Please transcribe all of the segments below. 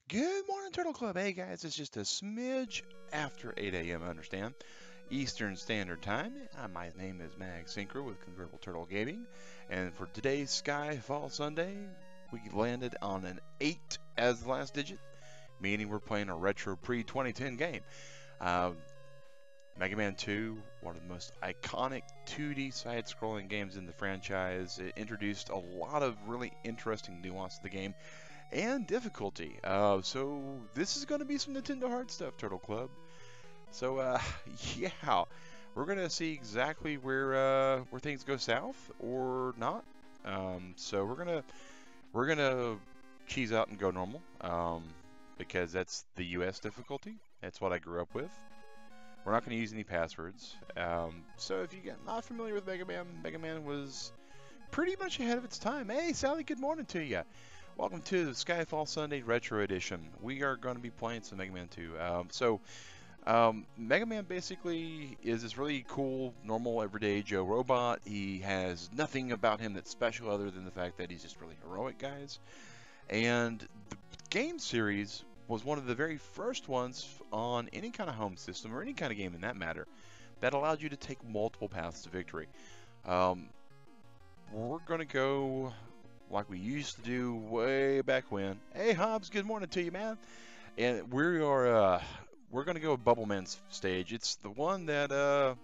Good morning, Turtle Club. Hey guys, it's just a smidge after 8 a.m. I understand, Eastern Standard Time. My name is Mag Synchro with Convertible Turtle Gaming, and for today's Skyfall Sunday, we landed on an 8 as the last digit, meaning we're playing a retro pre-2010 game. Mega Man 2, one of the most iconic 2D side-scrolling games in the franchise. It introduced a lot of really interesting nuance to the game and difficulty. So this is going to be some Nintendo hard stuff, Turtle Club. So yeah, we're going to see exactly where things go south or not. So we're gonna cheese out and go normal because that's the U.S. difficulty. That's what I grew up with. We're not going to use any passwords. So if you get not familiar with Mega Man was pretty much ahead of its time. Hey, Sally, good morning to you. Welcome to the Skyfall Sunday Retro Edition. We are going to be playing some Mega Man 2. Mega Man basically is this really cool, normal, everyday Joe robot. He has nothing about him that's special other than the fact that he's just really heroic, guys. And the game series was one of the very first ones on any kind of home system, or any kind of game in that matter, that allowed you to take multiple paths to victory. We're going to go like we used to do way back when. Hey Hobbs, good morning to you, man. And we're going to go Bubble Man's stage. It's the one that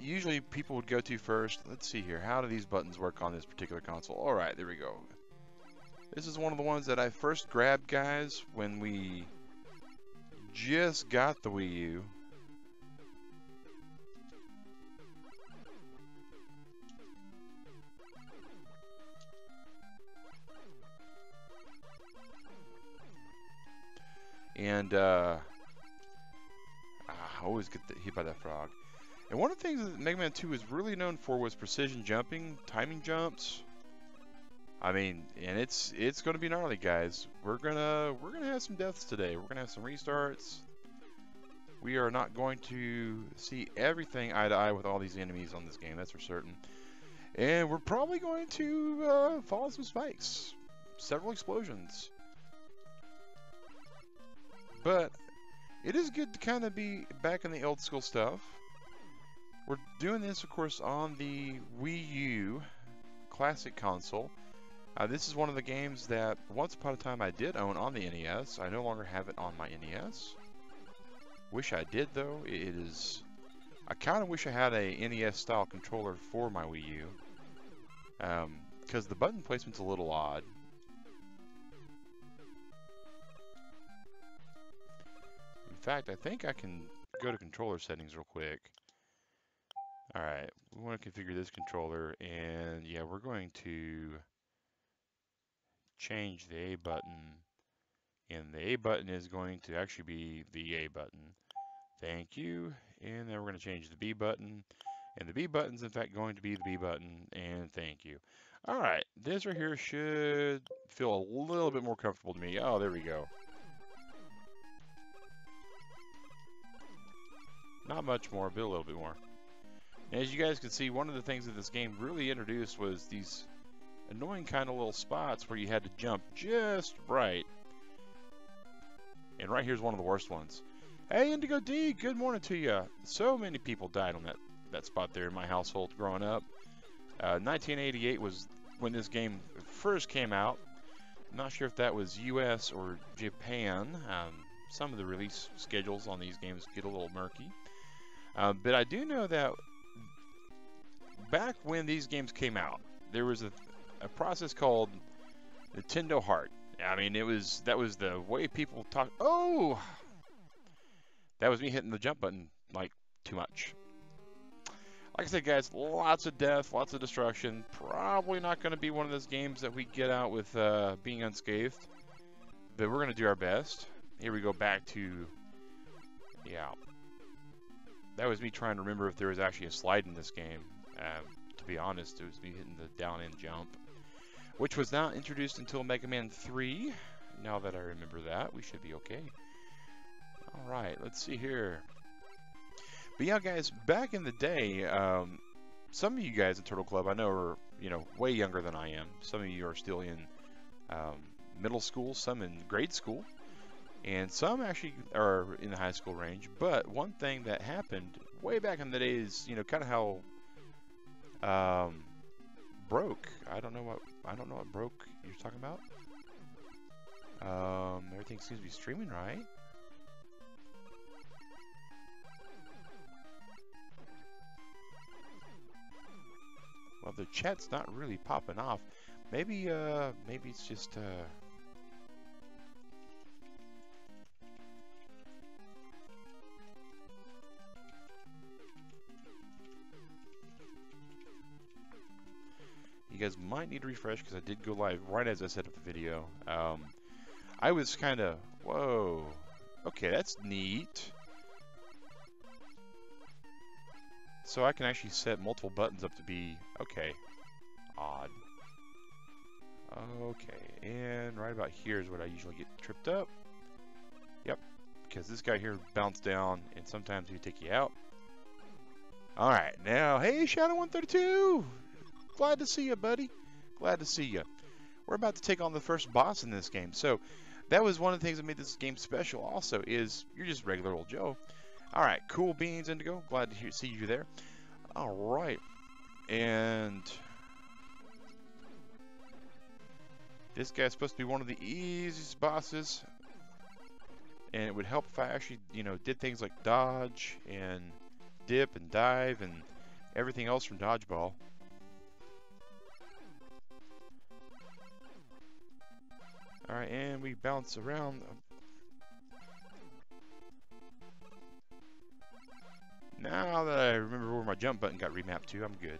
usually people would go to first. Let's see here. How do these buttons work on this particular console? All right, there we go. This is one of the ones that I first grabbed, guys, when we just got the Wii U. And I always get hit by that frog. And one of the things that Mega Man 2 was really known for was precision jumping, timing jumps. I mean, and it's going to be gnarly, guys. We're gonna have some deaths today. We're gonna have some restarts. We are not going to see everything eye to eye with all these enemies on this game. That's for certain. And we're probably going to follow some spikes, several explosions. But it is good to kind of be back in the old school stuff. We're doing this, of course, on the Wii U Classic console. This is one of the games that once upon a time I did own on the NES. I no longer have it on my NES. Wish I did, though. I kind of wish I had a NES style controller for my Wii U. Because the button placement's a little odd. In fact, I think I can go to controller settings real quick. Alright, we want to configure this controller, and yeah, we're going to change the A button, and the A button is going to actually be the A button. Thank you. And then we're going to change the B button, and the B button's in fact going to be the B button, and thank you. Alright, this right here should feel a little bit more comfortable to me. Oh, there we go. Not much more, but a little bit more. And as you guys can see, one of the things that this game really introduced was these annoying kind of little spots where you had to jump just right. And right here's one of the worst ones. Hey, Indigo D, good morning to you. So many people died on that spot there in my household growing up. 1988 was when this game first came out. I'm not sure if that was US or Japan. Some of the release schedules on these games get a little murky. But I do know that back when these games came out, there was a process called Nintendo Heart. I mean, that was the way people talk. Oh, that was me hitting the jump button like too much. Like I said, guys, lots of death, lots of destruction. Probably not going to be one of those games that we get out with being unscathed. But we're going to do our best. Here we go back to, yeah. That was me trying to remember if there was actually a slide in this game. To be honest, it was me hitting the down and jump, which was not introduced until Mega Man 3. Now that I remember that, we should be okay. Alright, let's see here. But yeah, guys, back in the day, some of you guys in Turtle Club I know are, way younger than I am. Some of you are still in middle school, some in grade school, and some actually are in the high school range. But one thing that happened way back in the days, you know, kind of how broke. I don't know what broke you're talking about. Everything seems to be streaming right. Well, the chat's not really popping off. Maybe it's just you guys might need to refresh because I did go live right as I set up the video. I was kind of, whoa, okay, that's neat. So I can actually set multiple buttons up to be, okay, odd. Okay, and right about here is what I usually get tripped up. Yep, because this guy here bounced down and sometimes he'll take you out. Alright, now, hey, Shadow132! Glad to see you, buddy. Glad to see you. We're about to take on the first boss in this game. So that was one of the things that made this game special also, is you're just regular old Joe. Alright, cool beans, Indigo. Glad to see you there. Alright. And this guy's supposed to be one of the easiest bosses. And it would help if I actually, you know, did things like dodge and dip and dive and everything else from dodgeball. Alright, and we bounce around. Now that I remember where my jump button got remapped to, I'm good.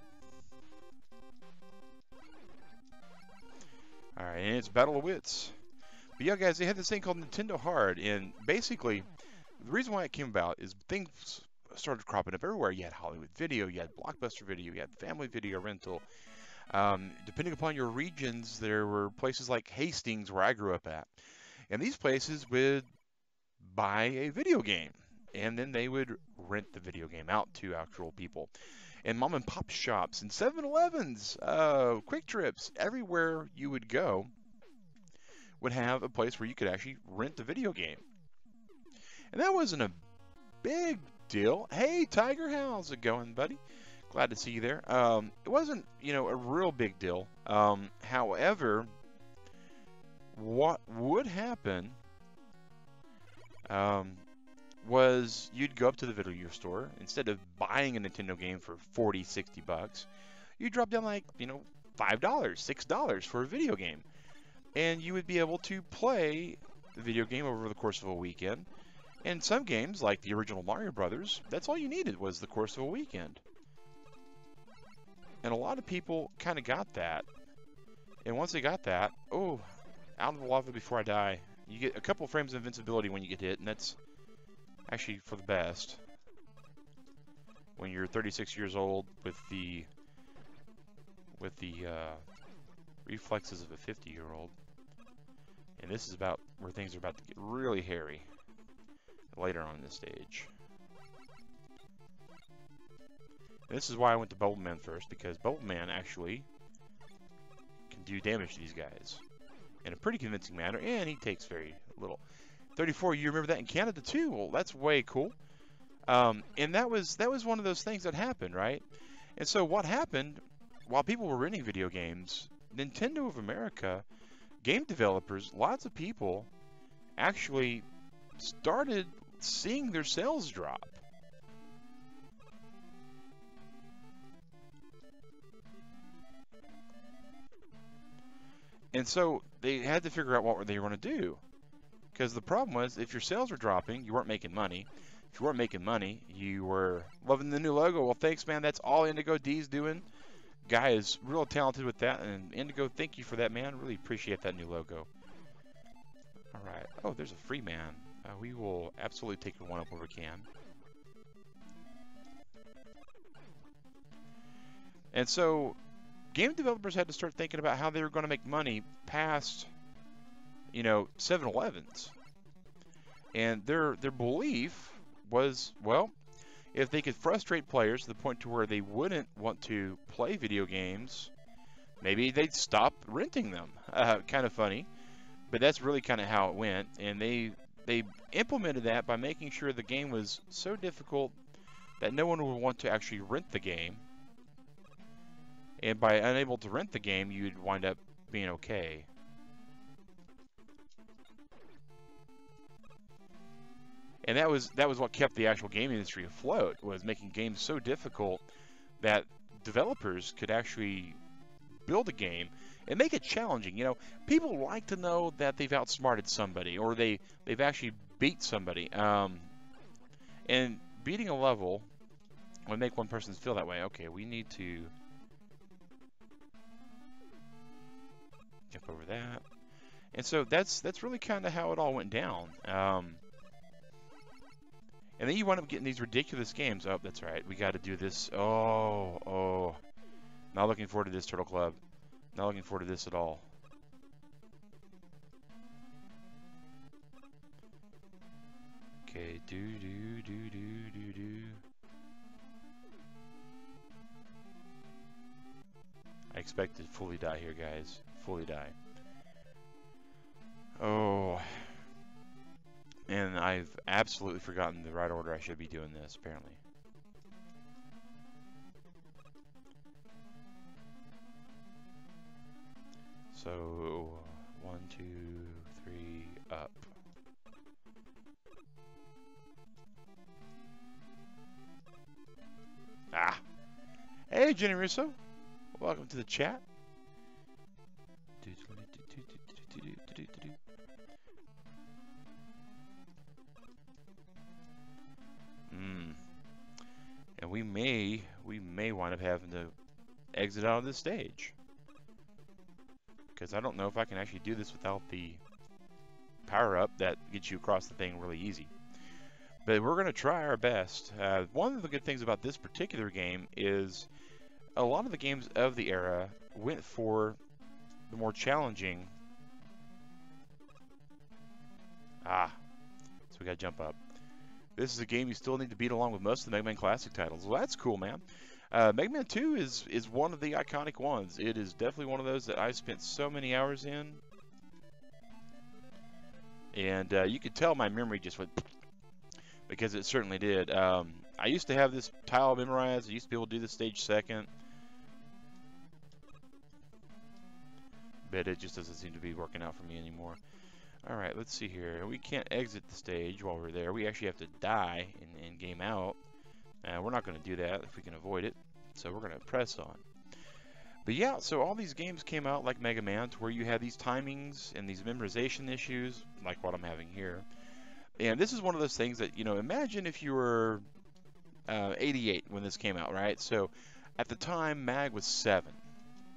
Alright, and it's Battle of Wits. But yeah, guys, they had this thing called Nintendo Hard, and basically, the reason why it came about is things started cropping up everywhere. You had Hollywood Video, you had Blockbuster Video, you had Family Video Rental. Depending upon your regions, there were places like Hastings, where I grew up at. And these places would buy a video game, and then they would rent the video game out to actual people. And mom and pop shops and 7-Elevens, Quick Trips, everywhere you would go would have a place where you could actually rent the video game. And that wasn't a big deal. Hey, Tiger, how's it going, buddy? Glad to see you there. It wasn't, you know, a real big deal. However, what would happen was you'd go up to the video store. Instead of buying a Nintendo game for 40, 60 bucks, you drop down like, you know, $5, $6 for a video game. And you would be able to play the video game over the course of a weekend. And some games, like the original Mario Brothers, that's all you needed was the course of a weekend. And a lot of people kind of got that. And once they got that, oh, out of the lava before I die. You get a couple frames of invincibility when you get hit, and that's actually for the best. When you're 36 years old with the reflexes of a 50-year-old. And this is about where things are about to get really hairy later on in this stage. This is why I went to Bubble Man first, because Bubble Man actually can do damage to these guys in a pretty convincing manner, and he takes very little. 34, you remember that in Canada too? Well, that's way cool. And that was one of those things that happened, right? And so what happened, while people were renting video games, Nintendo of America, game developers, lots of people actually started seeing their sales drop. And so they had to figure out what they were going to do. Because the problem was, if your sales were dropping, you weren't making money. If you weren't making money, you were loving the new logo. Well, thanks, man. That's all Indigo D's doing. Guy is real talented with that. And Indigo, thank you for that, man. Really appreciate that new logo. All right. Oh, there's a free man. We will absolutely take one up where we can. And so game developers had to start thinking about how they were going to make money past, you know, 7-Elevens. And their belief was, well, if they could frustrate players to the point to where they wouldn't want to play video games, maybe they'd stop renting them. Kind of funny. But that's really kind of how it went, and they implemented that by making sure the game was so difficult that no one would want to actually rent the game. And by unable to rent the game, you'd wind up being okay. And that was what kept the actual game industry afloat, was making games so difficult that developers could actually build a game and make it challenging. You know, people like to know that they've outsmarted somebody, or they've actually beat somebody. And beating a level would make one person feel that way. Okay, we need to jump over that. And so that's really kind of how it all went down. And then you wind up getting these ridiculous games. Oh, that's right. We got to do this. Oh. Not looking forward to this, Turtle Club. Not looking forward to this at all. Okay, do. I expect to fully die here, guys. Fully die. Oh. And I've absolutely forgotten the right order I should be doing this, apparently. So, 1, 2, 3, up. Ah! Hey, Jenny Russo. Welcome to the chat. And we may wind up having to exit out of this stage, because I don't know if I can actually do this without the power-up that gets you across the thing really easy. But we're going to try our best. One of the good things about this particular game is a lot of the games of the era went for the more challenging. So we got to jump up. This is a game you still need to beat along with most of the Mega Man Classic titles. Well, that's cool, man. Mega Man 2 is one of the iconic ones. It is definitely one of those that I've spent so many hours in. And you could tell my memory just went, because it certainly did. I used to have this tile memorized. I used to be able to do the stage second. But it just doesn't seem to be working out for me anymore. Alright, let's see here. We can't exit the stage while we're there. We actually have to die and game out. We're not going to do that if we can avoid it. So we're going to press on. But yeah, so all these games came out like Mega Man, to where you had these timings and these memorization issues, like what I'm having here. And this is one of those things that, you know, imagine if you were 88 when this came out, right? So at the time, Mag was 7.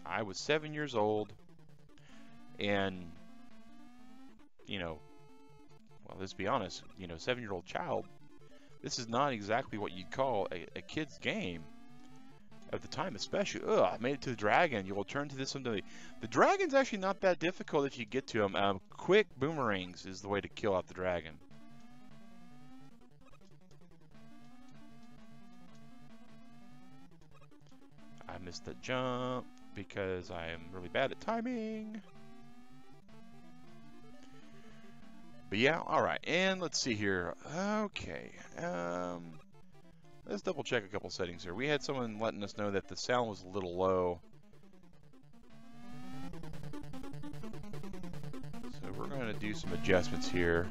I was 7 years old. And, you know, well, let's be honest, you know, 7-year-old child, this is not exactly what you'd call a kid's game at the time, especially. I made it to the dragon. You'll turn to this someday. The dragon's actually not that difficult if you get to him. Quick boomerangs is the way to kill out the dragon. I missed the jump because I am really bad at timing. But yeah, alright, and let's see here. Okay, let's double check a couple settings here. We had someone letting us know that the sound was a little low. So we're going to do some adjustments here.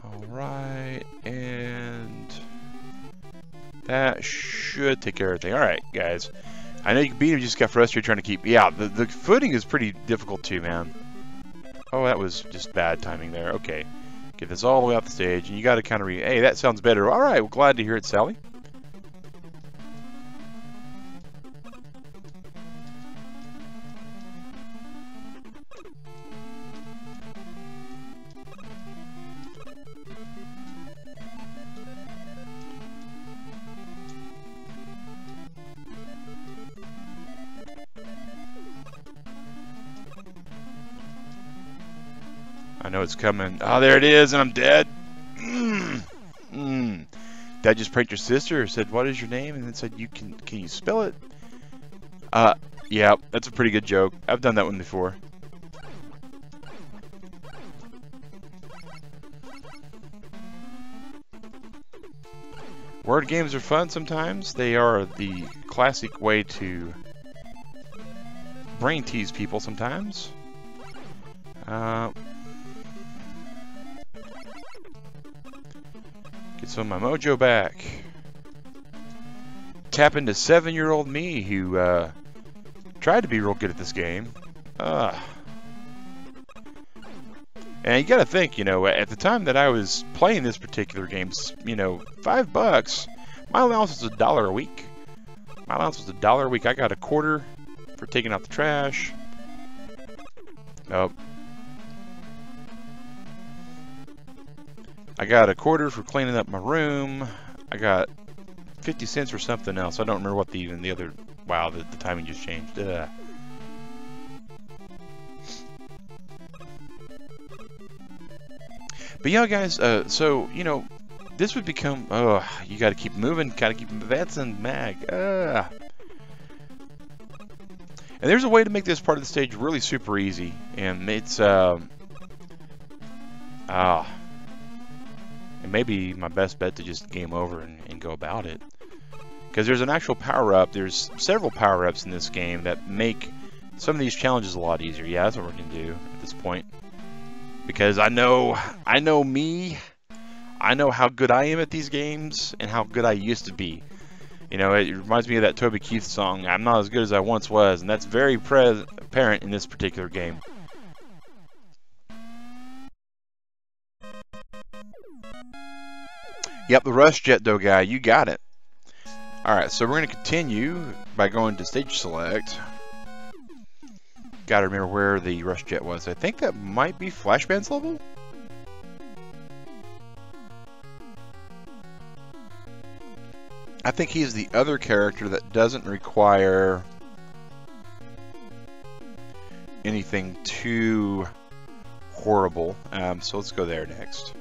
Alright, and that should take care of everything. Alright, guys. I know you can beat him, you just got frustrated trying to keep... Yeah, the footing is pretty difficult too, man. Oh, that was just bad timing there. Okay. Get this all the way off the stage, and you got to kind of Hey, that sounds better. Alright, well, glad to hear it, Sally. I know it's coming. Oh, there it is, and I'm dead. Dad just pranked your sister, or said, "What is your name?" And then said, "Can you spell it?" Yeah, that's a pretty good joke. I've done that one before. Word games are fun sometimes. They are the classic way to brain tease people sometimes. Get some of my mojo back. Tap into 7-year-old me who tried to be real good at this game. And you gotta think, you know, at the time that I was playing this particular game, you know, $5, my allowance was $1 a week. My allowance was $1 a week. I got a quarter for taking out the trash. Nope. I got a quarter for cleaning up my room. I got 50 cents for something else. I don't remember what the other. Wow, the timing just changed. But yeah, guys. So you know, this would become. Oh, you got to keep moving. Got to keep advancing, mag. And there's a way to make this part of the stage really super easy, and it's it may be my best bet to just game over and go about it. Because there's an actual power-up. There's several power-ups in this game that make some of these challenges a lot easier. Yeah, that's what we're going to do at this point. Because I know me. I know how good I am at these games and how good I used to be. You know, it reminds me of that Toby Keith song, I'm not as good as I once was. And that's very apparent in this particular game. Yep, the Rush Jet Dough guy, you got it. Alright, so we're going to continue by going to Stage Select. Gotta remember where the Rush Jet was. I think that might be Flashman's level? I think he's the other character that doesn't require anything too horrible. So let's go there next.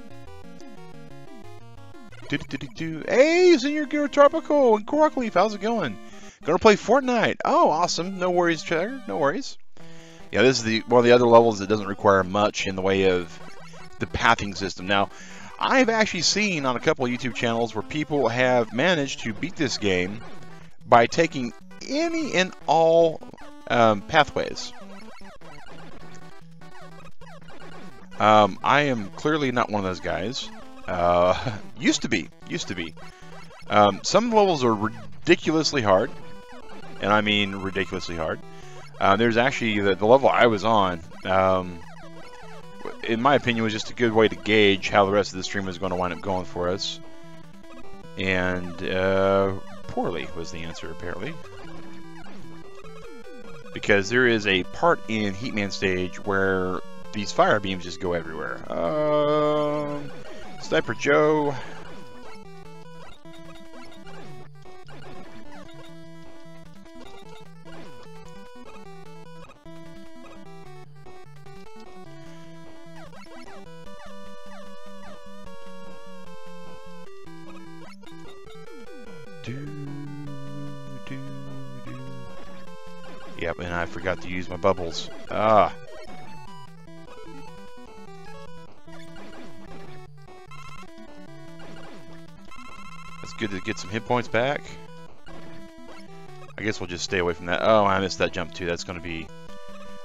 Hey, Senior Gear Tropical and Corkleaf, how's it going? Gonna play Fortnite. Oh, awesome. No worries, Cheddar. No worries. Yeah, this is one of the other levels that doesn't require much in the way of the pathing system. Now, I've actually seen on a couple of YouTube channels where people have managed to beat this game by taking any and all pathways. I am clearly not one of those guys. Used to be. Some levels are ridiculously hard, and I mean ridiculously hard. There's actually the level I was on, in my opinion, was just a good way to gauge how the rest of the stream was going to wind up going for us. And poorly was the answer, apparently. Because there is a part in Heatman stage where these fire beams just go everywhere. Sniper Joe. Yep, and I forgot to use my bubbles. Ah. That's good to get some hit points back. I guess we'll just stay away from that. Oh, I missed that jump too. That's gonna be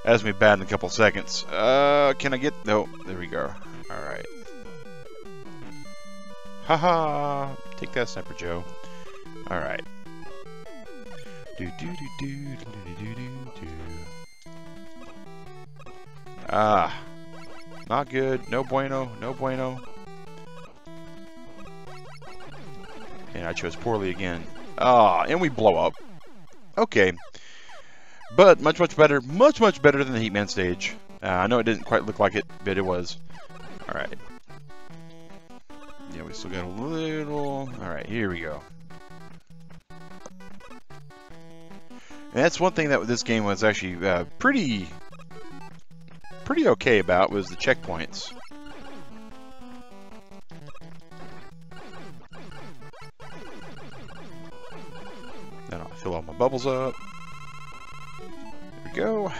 bad in a couple seconds. Can I get? No, there we go. All right. Haha! Take that, Sniper Joe. All right. Ah, not good. No bueno. No bueno. And I chose poorly again. Ah, and we blow up. Okay. But much better. Much better than the Heatman stage. I know it didn't quite look like it, but it was. Alright. Yeah, we still got a little... Alright, here we go. And that's one thing that this game was actually pretty okay about, was the checkpoints. Then I'll fill all my bubbles up. There we go.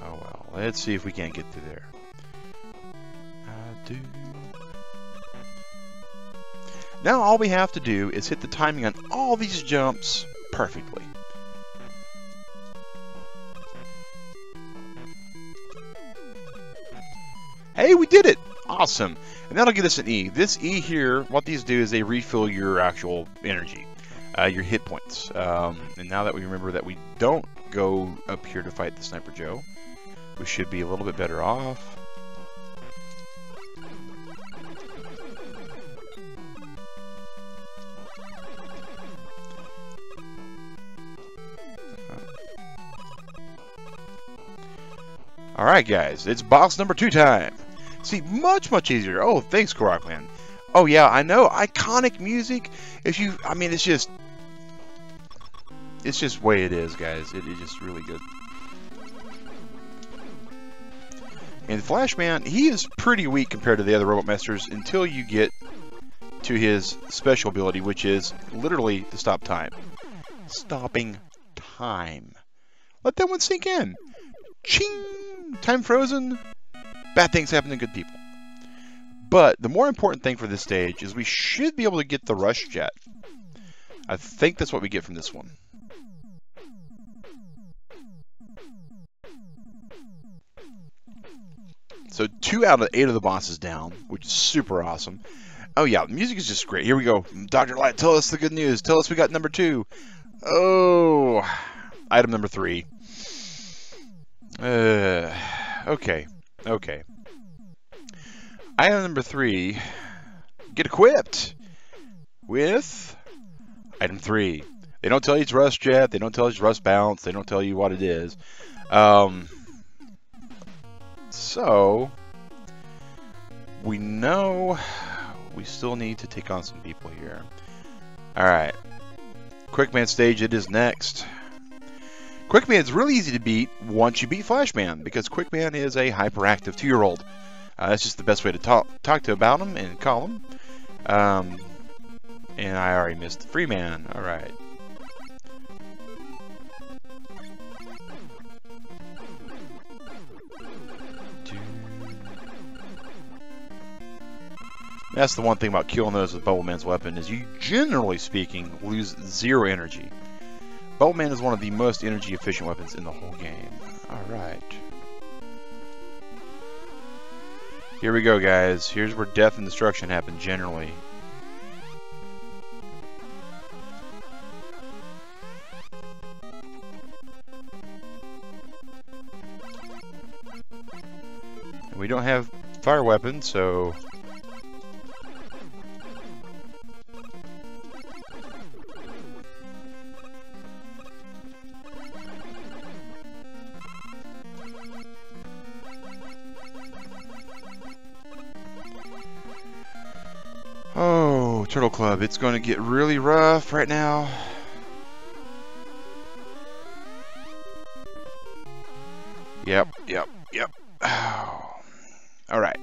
Oh well, let's see if we can't get through there. Now all we have to do is hit the timing on all these jumps perfectly. Hey, we did it! Awesome. And that'll get us an E. This E here, what these do is they refill your actual energy, your hit points. And now that we remember that we don't go up here to fight the Sniper Joe, we should be a little bit better off. Alright guys, it's boss number 2 time. See, much easier. Oh, thanks, Korokland. Oh yeah, I know, iconic music. I mean, it's just the way it is, guys. It is just really good. And Flashman, he is pretty weak compared to the other Robot Masters until you get to his special ability, which is literally to stop time. Stopping time. Let that one sink in. Ching! Time frozen. Bad things happen to good people. But the more important thing for this stage is we should be able to get the Rush Jet. I think that's what we get from this one. So 2 out of 8 of the bosses down, which is super awesome. Oh yeah, the music is just great. Here we go. Dr. Light, tell us the good news. Tell us we got number 2. Oh, item number 3. Okay. Item number 3, get equipped with item 3. They don't tell you it's Rust Jet, they don't tell you it's Rust Bounce, they don't tell you what it is. So, we know we still need to take on some people here. Alright, Quickman stage, it is next. Quickman is really easy to beat once you beat Flashman, because Quickman is a hyperactive 2-year-old. That's just the best way to talk to about him and call him. And I already missed the Freeman. Alright. That's the one thing about killing those with Bubbleman's weapon, is you, generally speaking, lose 0 energy. Bubbleman is one of the most energy efficient weapons in the whole game. Alright. Here we go, guys. Here's where death and destruction happen, generally. We don't have fire weapons, so... Oh, Turtle Club, it's going to get really rough right now. Yep. Oh. Alright.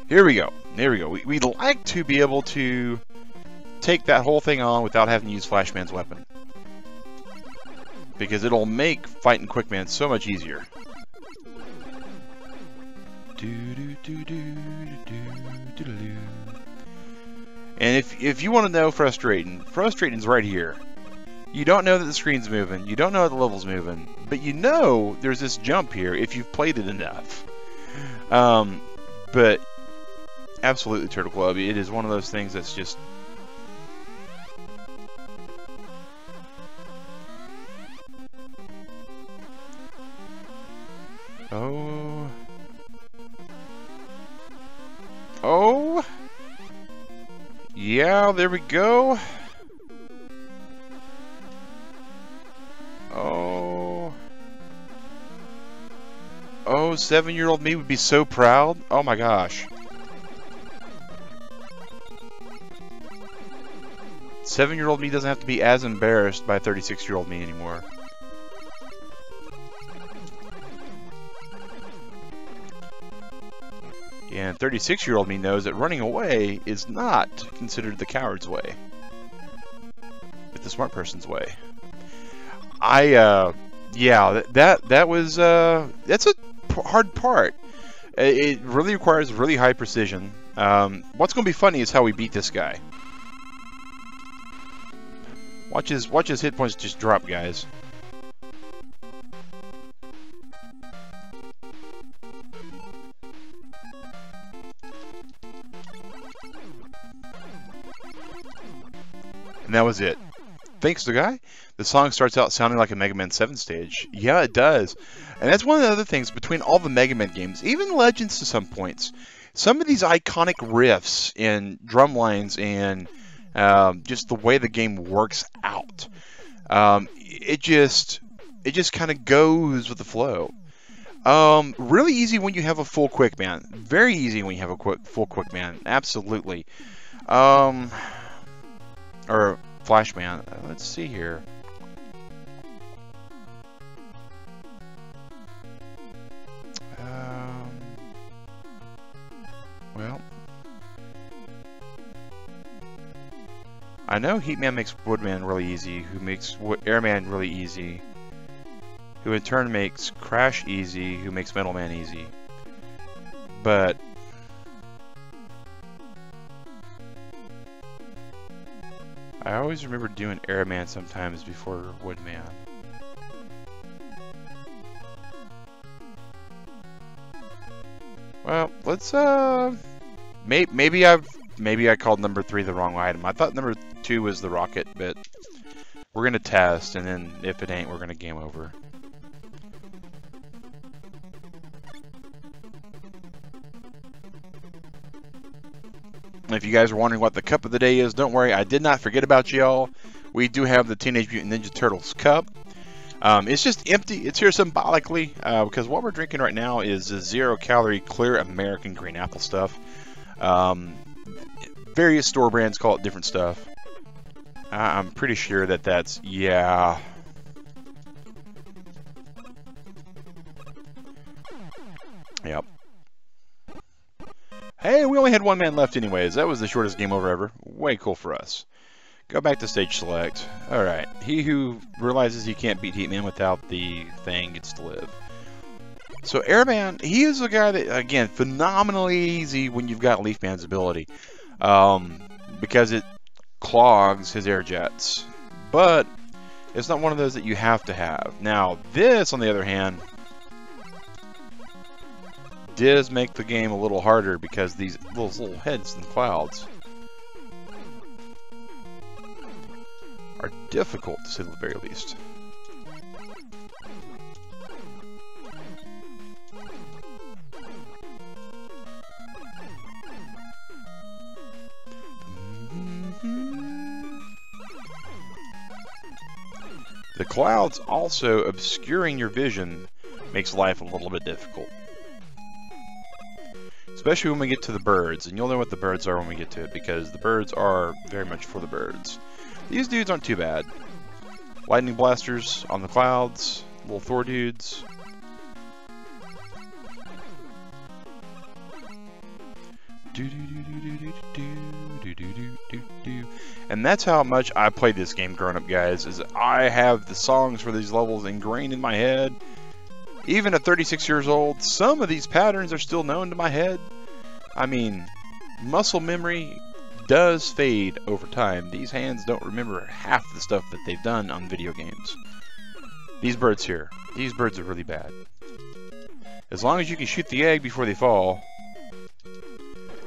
Here we go. There we go. We'd like to be able to take that whole thing on without having to use Flashman's weapon, because it'll make fighting Quickman so much easier. And if you want to know frustrating's right here. You don't know that the screen's moving, you don't know that the level's moving, but you know there's this jump here if you've played it enough. But absolutely, Turtle Club, it is one of those things that's just... Oh... Yeah, there we go. Oh, 7-year-old me would be so proud. Oh my gosh. 7-year-old me doesn't have to be as embarrassed by 36-year-old me anymore. And 36-year-old me knows that running away is not considered the coward's way. It's the smart person's way. Yeah, that was that's a hard part. It really requires really high precision. What's going to be funny is how we beat this guy. Watch his hit points just drop, guys. And that was it. Thanks to the guy, the song starts out sounding like a Mega Man 7 stage. Yeah, it does. And that's one of the other things between all the Mega Man games, even Legends to some points. Some of these iconic riffs and drum lines and just the way the game works out, it just kind of goes with the flow. Really easy when you have a full quick man. Very easy when you have a full quick man. Absolutely. Or Flashman. Let's see here. Well, I know Heatman makes Woodman really easy, who makes Airman really easy, who in turn makes Crash easy, who makes Metal Man easy. But I always remember doing Airman sometimes before Woodman. Well, let's maybe I called number 3 the wrong item. I thought number 2 was the rocket, but we're gonna test, and then if it ain't, we're gonna game over. If you guys are wondering what the cup of the day is, don't worry, I did not forget about y'all. We do have the Teenage Mutant Ninja Turtles cup. It's just empty. It's here symbolically because what we're drinking right now is a 0-calorie clear American green apple stuff. Various store brands call it different stuff. I'm pretty sure that that's, yeah. Yep. Hey, we only had one man left anyways. That was the shortest game over ever. Way cool for us. Go back to stage select. Alright. He who realizes he can't beat Heatman without the thing gets to live. So Airman, he is a guy that, again, phenomenally easy when you've got Leafman's ability. Because it clogs his air jets. But it's not one of those that you have to have. Now, this, on the other hand, does make the game a little harder because those little heads in the clouds are difficult, to say the very least. The clouds also obscuring your vision makes life a little bit difficult. Especially when we get to the birds, and you'll know what the birds are when we get to it, because the birds are very much for the birds. These dudes aren't too bad. Lightning blasters on the clouds, little Thor dudes. And that's how much I played this game growing up, guys, is I have the songs for these levels ingrained in my head. Even at 36 years old, some of these patterns are still known to my head. I mean, muscle memory does fade over time. These hands don't remember half the stuff that they've done on video games. These birds here, these birds are really bad. As long as you can shoot the egg before they fall.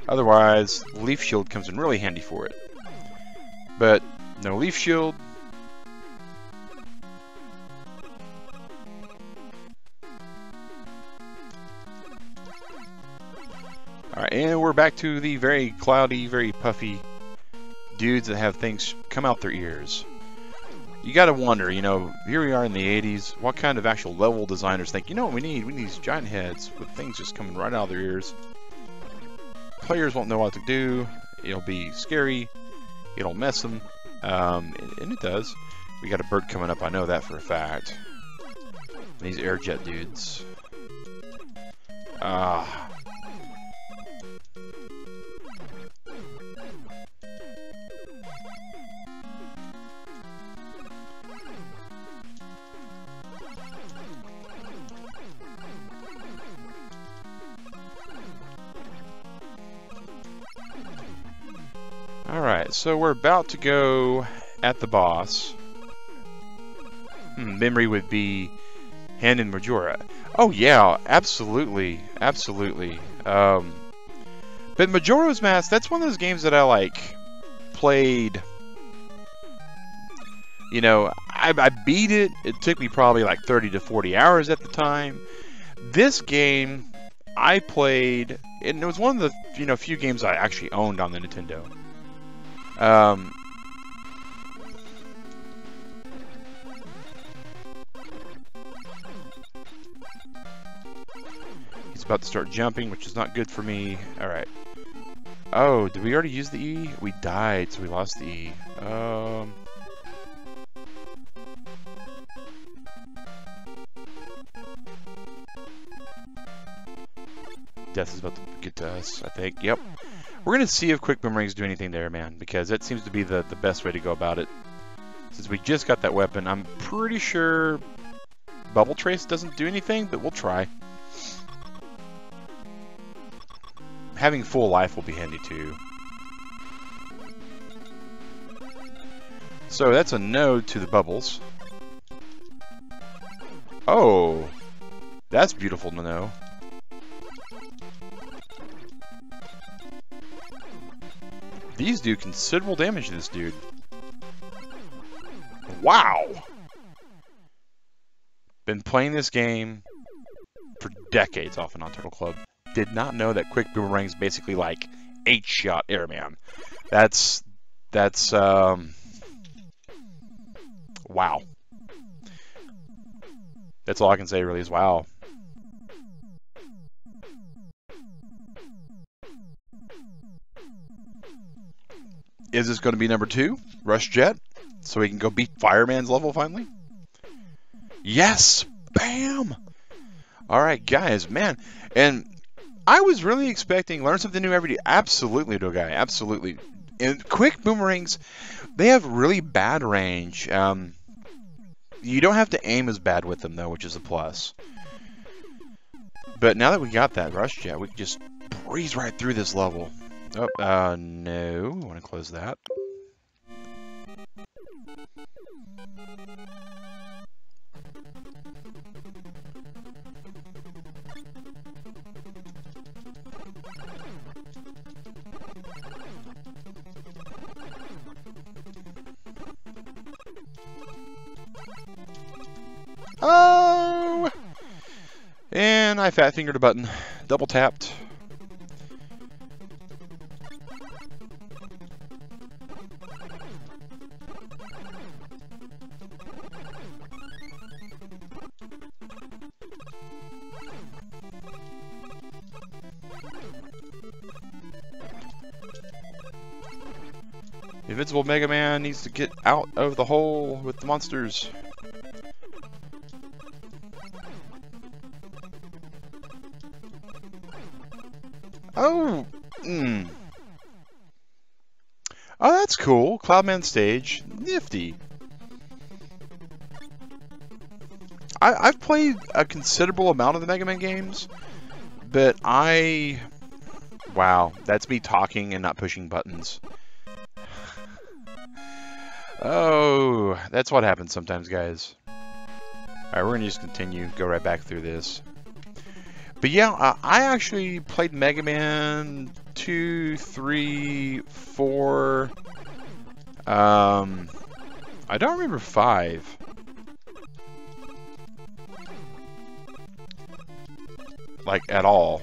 Otherwise, Leaf Shield comes in really handy for it. But no Leaf Shield. Alright, and we're back to the very cloudy, very puffy dudes that have things come out their ears. You gotta wonder, you know, here we are in the 80s, what kind of actual level designers think, you know what we need? We need these giant heads with things just coming right out of their ears. Players won't know what to do, it'll be scary, it'll mess them, and it does. We got a bird coming up, I know that for a fact. And these air jet dudes. Alright, so we're about to go at the boss. Memory would be Hand in Majora. Oh yeah, absolutely, absolutely. But Majora's Mask, that's one of those games that I like played. You know, I beat it. It took me probably like 30 to 40 hours at the time. This game I played, and it was one of the few games I actually owned on the Nintendo. He's about to start jumping, which is not good for me. Alright. Oh, did we already use the E? We died, so we lost the E. Death is about to get to us, I think. Yep. We're going to see if quick boomerangs do anything there, man, because that seems to be the best way to go about it. Since we just got that weapon, I'm pretty sure Bubble Trace doesn't do anything, but we'll try. Having full life will be handy too. So that's a no to the bubbles. Oh, that's beautiful to know. These do considerable damage to this dude. Wow! Been playing this game for decades off and on Turtle Club. Did not know that quick boomerang's basically like 8-shot airman. That's wow. That's all I can say really is wow. Is this going to be number 2? Rush Jet? So we can go beat Fireman's level finally? Yes! Bam! Alright, guys, man. And I was really expecting learn something new every day. Absolutely, little guy. Absolutely. And quick boomerangs, they have really bad range. You don't have to aim as bad with them, though, which is a plus. But now that we got that Rush Jet, we can just breeze right through this level. Oh, no. I want to close that. Oh! And I fat fingered a button. Double tapped. Invincible Mega Man needs to get out of the hole with the monsters. Oh! Oh, that's cool. Cloudman stage. Nifty. I've played a considerable amount of the Mega Man games, but wow, that's me talking and not pushing buttons. Oh, that's what happens sometimes, guys. Alright, we're going to just continue, go right back through this. But yeah, I actually played Mega Man 2, 3, 4. I don't remember 5. Like, at all.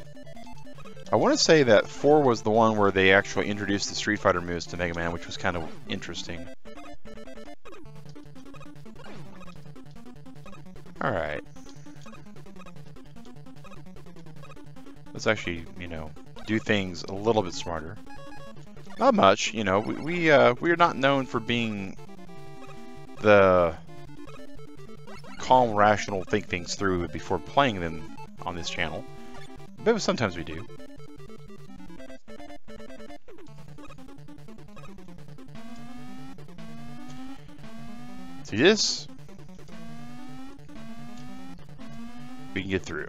I want to say that 4 was the one where they actually introduced the Street Fighter moves to Mega Man, which was kind of interesting. Alright. Let's actually, do things a little bit smarter. Not much, we are not known for being the calm, rational, think things through before playing them on this channel. But sometimes we do. See this? We can get through.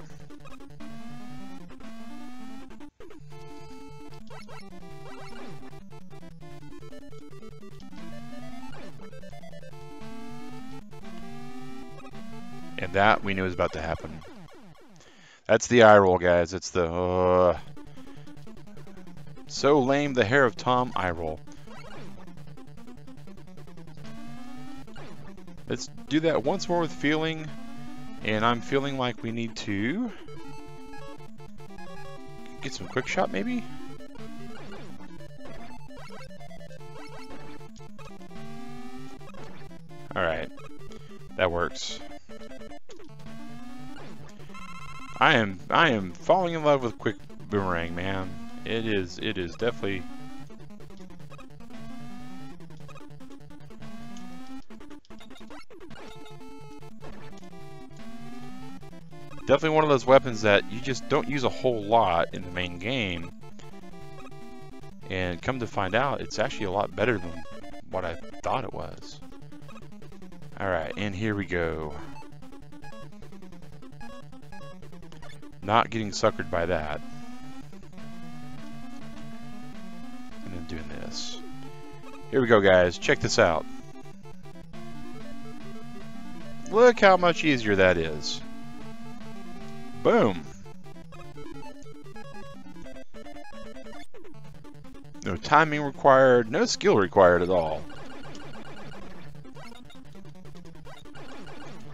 And that we knew was about to happen. That's the eye roll, guys. It's the so lame, the hair of Tom eye roll. Let's do that once more with feeling. And I'm feeling like we need to get some quick shot, maybe? Alright. That works. I am falling in love with quick boomerang, man. It is definitely one of those weapons that you just don't use a whole lot in the main game. And come to find out, it's actually a lot better than what I thought it was. Alright, and here we go. Not getting suckered by that. And then doing this. Here we go, guys. Check this out. Look how much easier that is. Boom. No timing required, no skill required at all.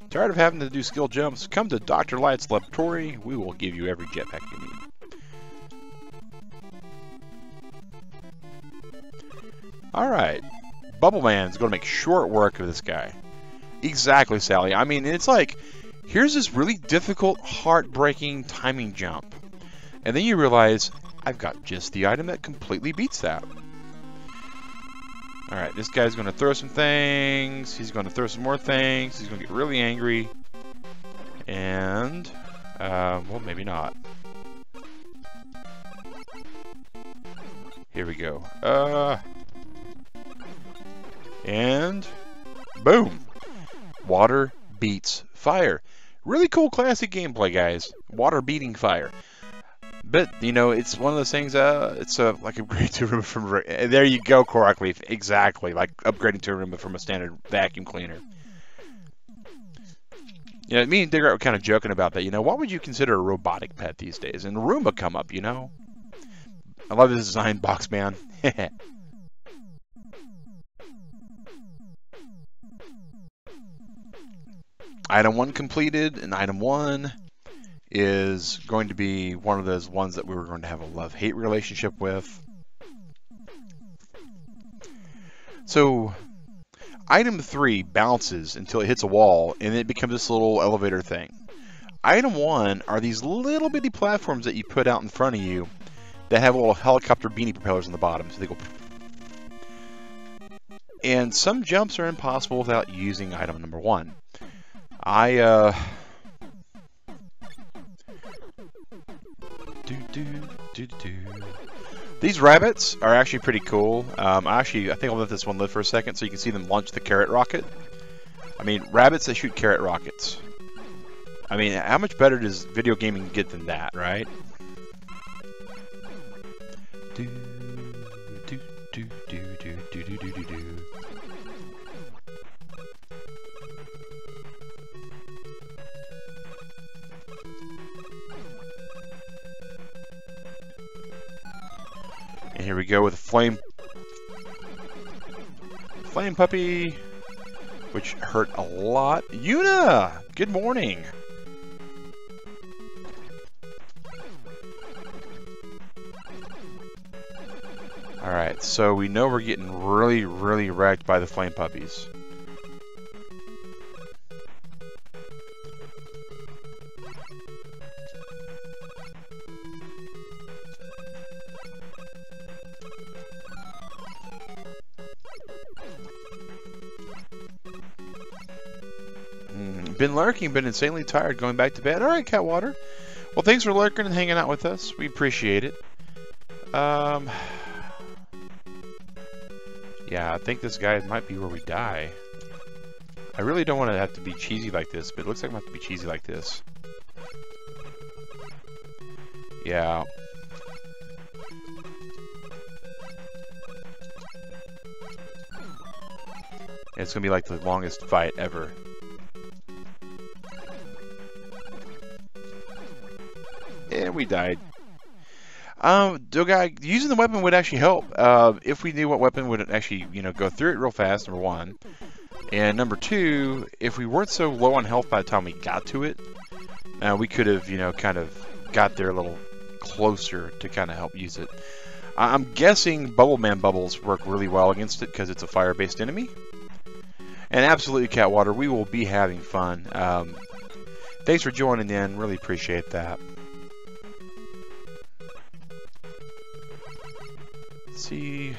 Tired of having to do skill jumps? Come to Dr. Light's laboratory. We will give you every jetpack you need. Alright. Bubble Man's going to make short work of this guy. Exactly, Sally. I mean, it's like, here's this really difficult, heartbreaking timing jump. And then you realize, I've got just the item that completely beats that. Alright, this guy's going to throw some things. He's going to throw some more things. He's going to get really angry. And, well, maybe not. Here we go. And, boom. Water beats fire. Really cool classic gameplay, guys. Water beating fire. But, you know, it's one of those things, it's like upgrading to a Roomba from... There you go, correctly. Exactly, like upgrading to a Roomba from a standard vacuum cleaner. You know, me and Digger are kind of joking about that. You know, what would you consider a robotic pet these days? And a Roomba come up, you know? I love this design, box man. Item 1 completed, and item 1... is going to be one of those ones that we were going to have a love-hate relationship with. So, item 3 bounces until it hits a wall, and it becomes this little elevator thing. Item 1 are these little bitty platforms that you put out in front of you that have little helicopter beanie propellers on the bottom, so they go... And some jumps are impossible without using item number 1. These rabbits are actually pretty cool. I think I'll let this one live for a second so you can see them launch the carrot rocket. I mean, rabbits that shoot carrot rockets. I mean, how much better does video gaming get than that, right? And here we go with a flame puppy, which hurt a lot. Yuna, good morning. All right, so we know we're getting really, really wrecked by the flame puppies. Been lurking, been insanely tired, going back to bed. All right, Catwater. Well, thanks for lurking and hanging out with us. We appreciate it. Yeah, I think this guy might be where we die. I really don't want to have to be cheesy like this, but it looks like I'm going to have to be cheesy like this. Yeah. It's going to be like the longest fight ever. And we died. Guy, using the weapon would actually help. If we knew what weapon would actually, go through it real fast, number one. And number two, if we weren't so low on health by the time we got to it, we could have, kind of got there a little closer to kind of help use it. I'm guessing Bubble Man bubbles work really well against it because it's a fire-based enemy. And absolutely, Catwater, we will be having fun. Thanks for joining in. Really appreciate that. Let's see.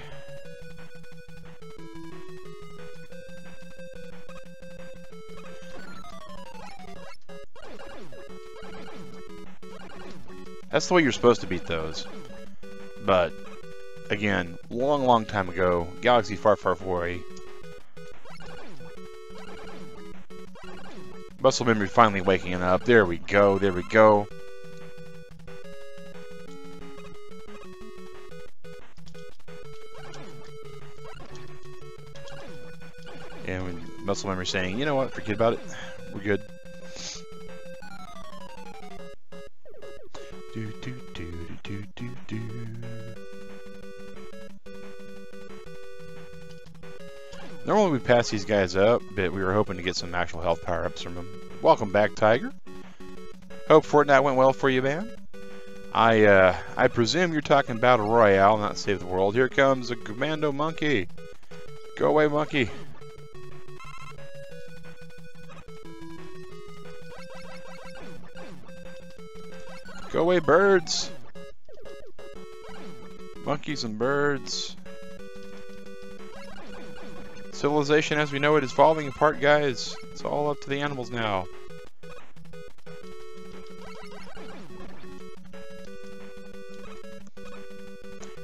That's the way you're supposed to beat those. But, again, long time ago, galaxy far away. Muscle memory finally waking up. There we go, there we go. And when muscle memory saying, you know what, forget about it. We're good. Normally we pass these guys up, but we were hoping to get some actual health power-ups from them. Welcome back, Tiger. Hope Fortnite went well for you, man. I presume you're talking Battle Royale, not Save the World. Here comes a commando monkey. Go away, monkey. Go away, birds. Monkeys and birds. Civilization as we know it is falling apart, guys. It's all up to the animals now.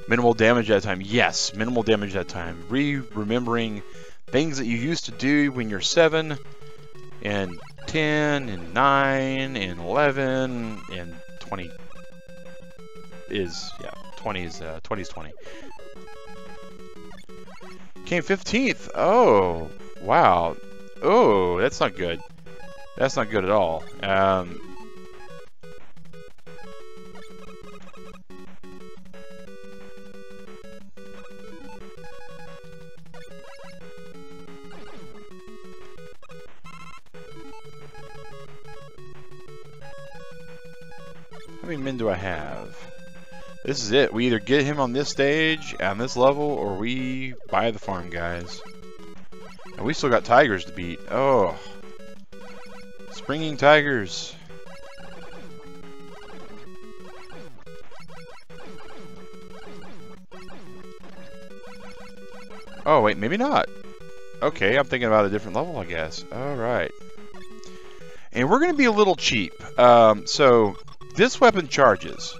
Minimal damage at a time. Yes, minimal damage at a time. Remembering things that you used to do when you're 7 and 10 and 9 and 11 and 20 is, yeah, 20 is 20. Came 15th. Oh, wow. Oh, that's not good. That's not good at all. How many men do I have? This is it. We either get him on this stage, on this level, or we buy the farm, guys. And we still got tigers to beat. Oh. Springing tigers. Oh, wait, maybe not. Okay, I'm thinking about a different level, I guess. Alright. And we're going to be a little cheap. So, this weapon charges.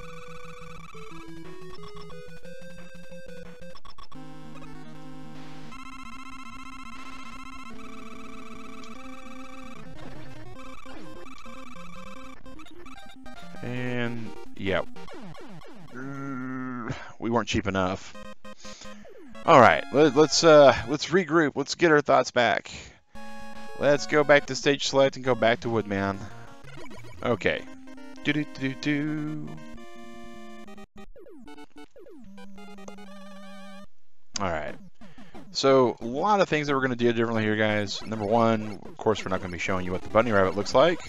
And yeah, we weren't cheap enough. All right, let's regroup. Let's get our thoughts back. Let's go back to stage select and go back to Woodman. Okay. All right. So a lot of things that we're going to do differently here, guys. Number one, of course, we're not going to be showing you what the bunny rabbit looks like.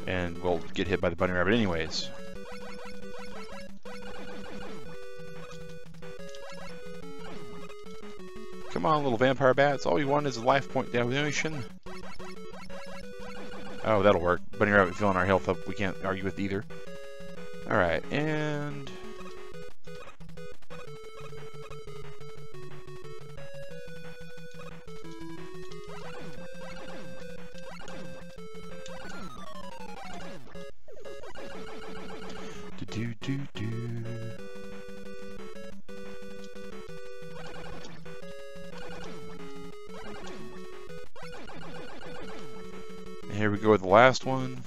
And we'll get hit by the bunny rabbit anyways. Come on, little vampire bats. All we want is a life point damnation. Oh, that'll work. Bunny rabbit filling our health up. We can't argue with either. Alright, and... Here we go with the last one.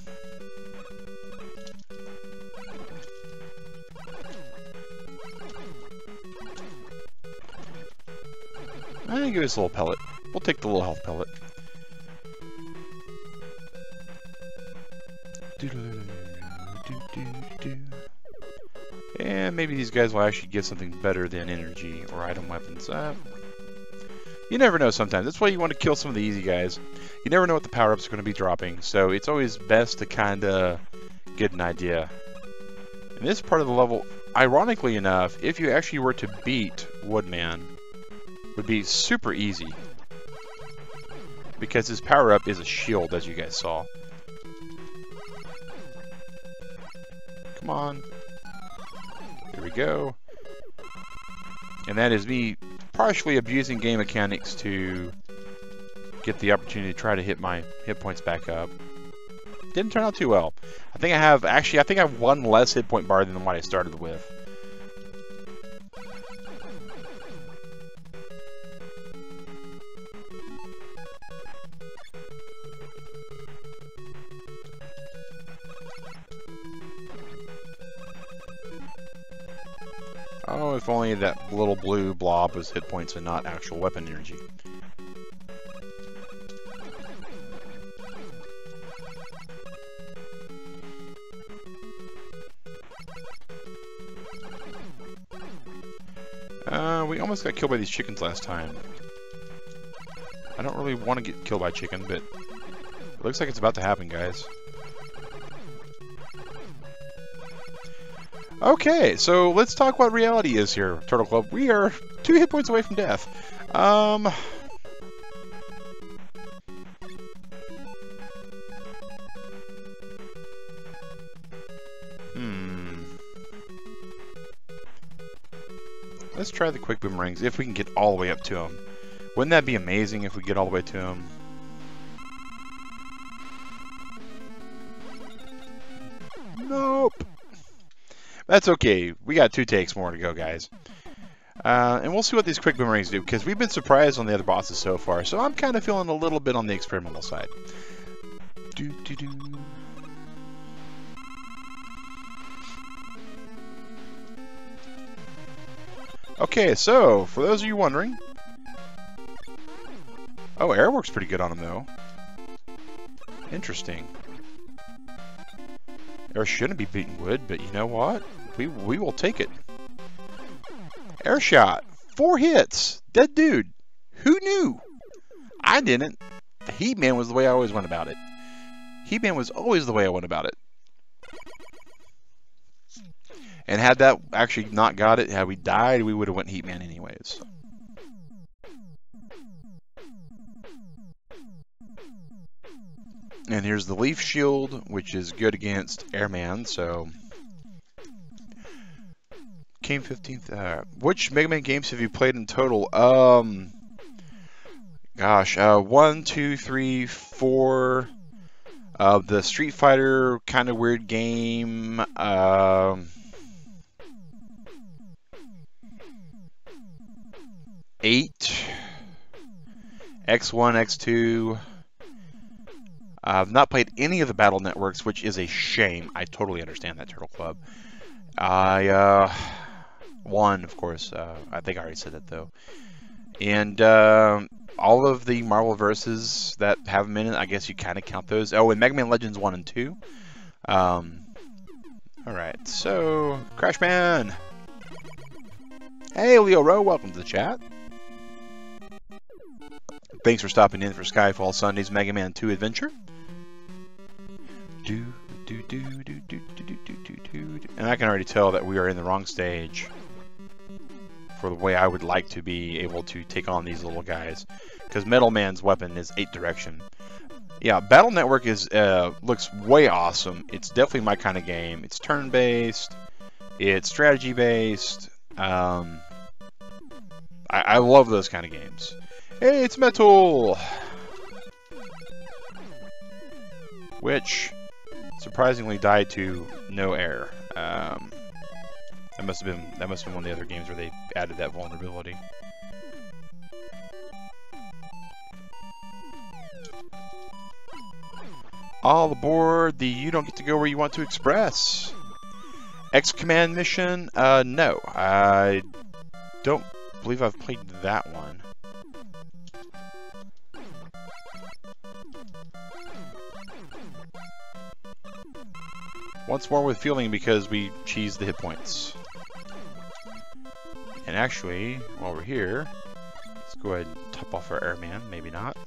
I'm gonna give us a little pellet. We'll take the little health pellet. And maybe these guys will actually get something better than energy or item weapons. You never know sometimes. That's why you want to kill some of the easy guys. You never know what the power-ups are going to be dropping, so it's always best to kind of get an idea. In this part of the level, ironically enough, if you actually were to beat Woodman, it would be super easy. Because his power-up is a shield, as you guys saw. Come on. There we go. And that is me partially abusing game mechanics to get the opportunity to try to hit my hit points back up. Didn't turn out too well. I think I have one less hit point bar than what I started with. Oh, if only that little blue blob was hit points and not actual weapon energy. We almost got killed by these chickens last time. I don't really want to get killed by a chicken, but it looks like it's about to happen, guys. Okay, so let's talk what reality is here, Turtle Club. We are 2 hit points away from death. Let's try the quick boomerangs if we can get all the way up to them. Wouldn't that be amazing if we get all the way to them? Nope. That's okay. We got 2 takes more to go, guys. And we'll see what these quick boomerangs do, because we've been surprised on the other bosses so far. So I'm kind of feeling a little bit on the experimental side. Okay, so for those of you wondering, oh, air works pretty good on him though. Interesting. Air shouldn't be beating wood, but you know what? We will take it. Air shot, 4 hits, dead dude. Who knew? I didn't. The Heat Man was the way I always went about it. Heat Man was always the way I went about it. And had that actually not got it, had we died, we would have went Heat Man anyways. And here's the Leaf Shield, which is good against Airman, so... Came 15th. Which Mega Man games have you played in total? Gosh, 1, 2, 3, 4... the Street Fighter kind of weird game... 8, X1, X2. I've not played any of the Battle Networks, which is a shame. I totally understand that, Turtle Club. One, of course. I think I already said that, though. And all of the Marvel Verses that have them in it, I guess you kind of count those. Oh, and Mega Man Legends 1 and 2. Alright, so... Crashman! Hey, Leo Rowe, welcome to the chat. Thanks for stopping in for Skyfall Sunday's Mega Man 2 adventure. And I can already tell that we are in the wrong stage for the way I would like to be able to take on these little guys. Because Metal Man's weapon is 8 direction. Yeah, Battle Network is looks way awesome. It's definitely my kind of game. It's turn-based. It's strategy-based. I love those kind of games. Hey, it's Metal! Which surprisingly died to no air. That must have been one of the other games where they added that vulnerability. All aboard the You Don't Get to Go Where You Want to Express. X-Command mission? No. I don't believe I've played that one. once more with feeling because we cheesed the hit points. And actually, while we're here, let's go ahead and top off our airman. Maybe not.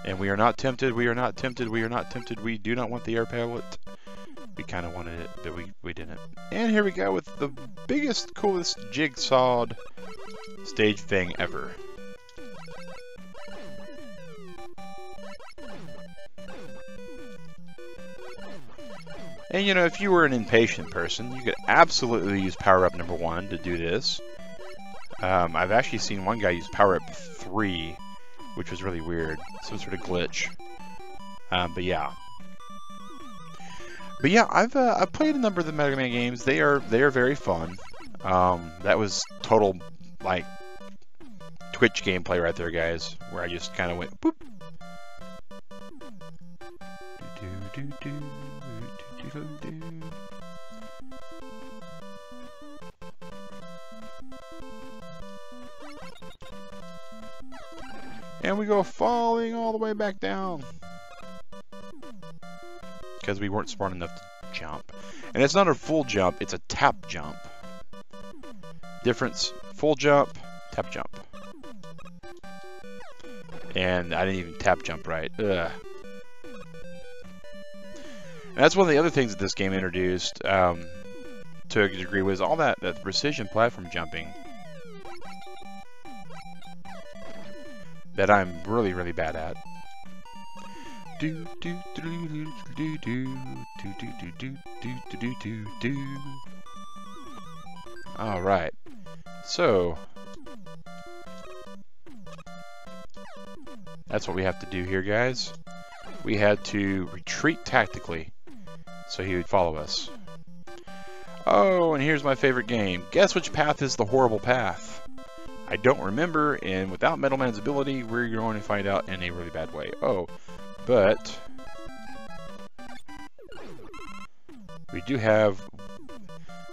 And we are not tempted, we are not tempted, we are not tempted. We do not want the air pilot. We kind of wanted it, but we didn't. And here we go with the biggest, coolest jigsawed stage thing ever. And you know, if you were an impatient person, you could absolutely use power up number 1 to do this. I've actually seen one guy use power up 3, which was really weird, some sort of glitch. But yeah, I've played a number of the Mega Man games. They are very fun. That was total like Twitch gameplay right there, guys, where I just kind of went boop. And we go falling all the way back down because we weren't smart enough to jump. And it's not a full jump, it's a tap jump. Difference: full jump, tap jump. And I didn't even tap jump right. Ugh. And that's one of the other things that this game introduced to a degree, was all that precision platform jumping that I'm really, really bad at. All right, so that's what we have to do here, guys. We had to retreat tactically so he would follow us. Oh, and here's my favorite game. Guess which path is the horrible path? I don't remember, and without Metal Man's ability, we're going to find out in a really bad way. Oh, but we do have...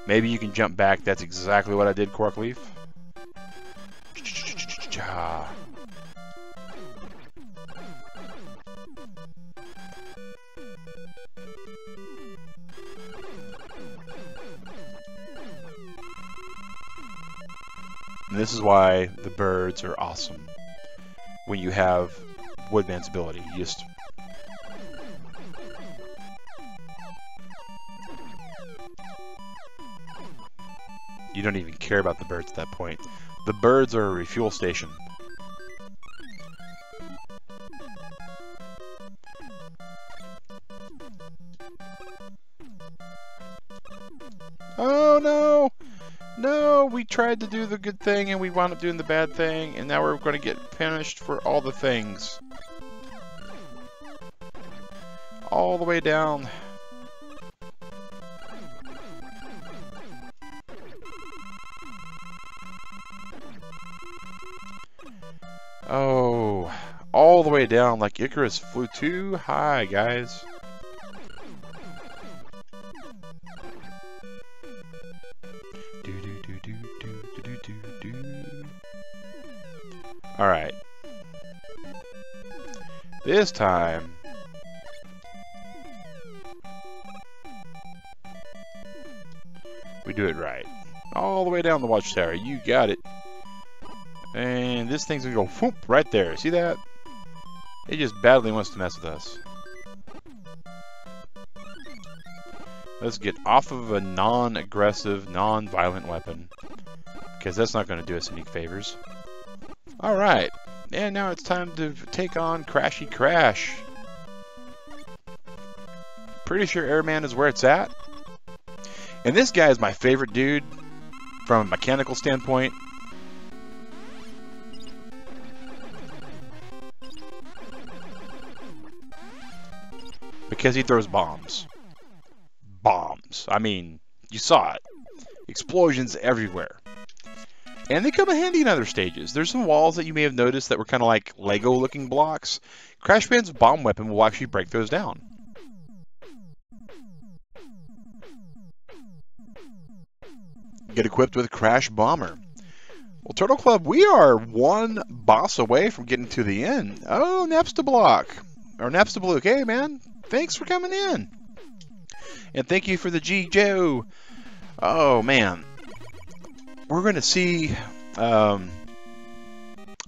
Maybe you can jump back. That's exactly what I did, Corkleaf. And this is why the birds are awesome. When you have Woodman's ability, you just... You don't even care about the birds at that point. The birds are a refuel station. Oh no! No, we tried to do the good thing and we wound up doing the bad thing, and now we're going to get punished for all the things. All the way down. Oh, all the way down like Icarus flew too high, guys. Alright. This time, we do it right. All the way down the watchtower. You got it. And this thing's gonna go whoop right there. See that? It just badly wants to mess with us. Let's get off of a non-aggressive, non-violent weapon, because that's not going to do us any favors. Alright, and now it's time to take on Crashy Crash. Pretty sure Airman is where it's at. And this guy is my favorite dude from a mechanical standpoint. Because he throws bombs. Bombs. I mean, you saw it. Explosions everywhere. And they come in handy in other stages. There's some walls that you may have noticed that were kind of like Lego-looking blocks. Crash Band's bomb weapon will actually break those down. Get equipped with Crash Bomber. Well, Turtle Club, we are one boss away from getting to the end. Oh, Napstablock. Or Napstablook. Hey, man. Thanks for coming in. And thank you for the G Joe. Oh, man. We're going to see... I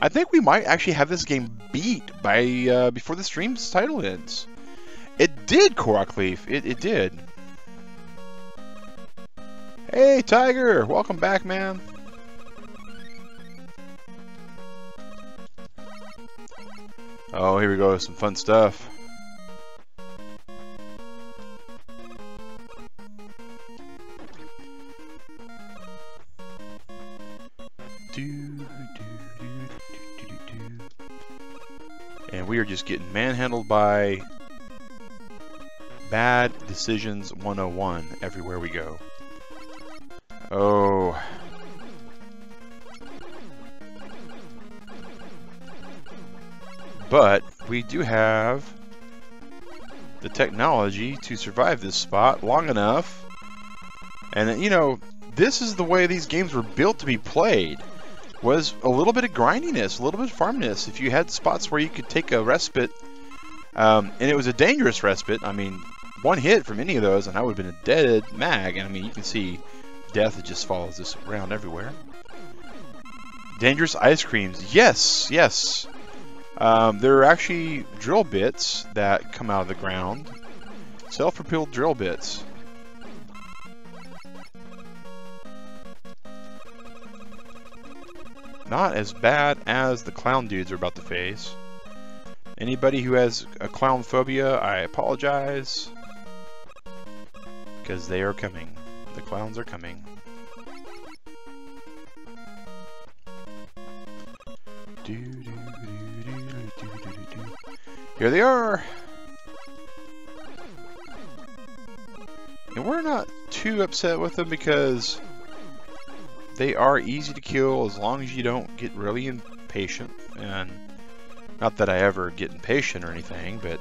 think we might actually have this game beat by before the stream's title ends. It did, Korokleaf. It did. Hey, Tiger. Welcome back, man. Oh, here we go. Some fun stuff. And we are just getting manhandled by Bad Decisions 101 everywhere we go. Oh. But we do have the technology to survive this spot long enough. And, you know, this is the way these games were built to be played. Was a little bit of grindiness, a little bit of farminess. If you had spots where you could take a respite, and it was a dangerous respite. I mean, one hit from any of those, and I would have been a dead mag. And I mean, you can see death that just follows us around everywhere. Dangerous ice creams. Yes, yes. There are actually drill bits that come out of the ground. Self-propelled drill bits. Not as bad as the clown dudes are about to face. Anybody who has a clown phobia, I apologize. Because they are coming. The clowns are coming. Here they are! And we're not too upset with them because they are easy to kill as long as you don't get really impatient. And not that I ever get impatient or anything, but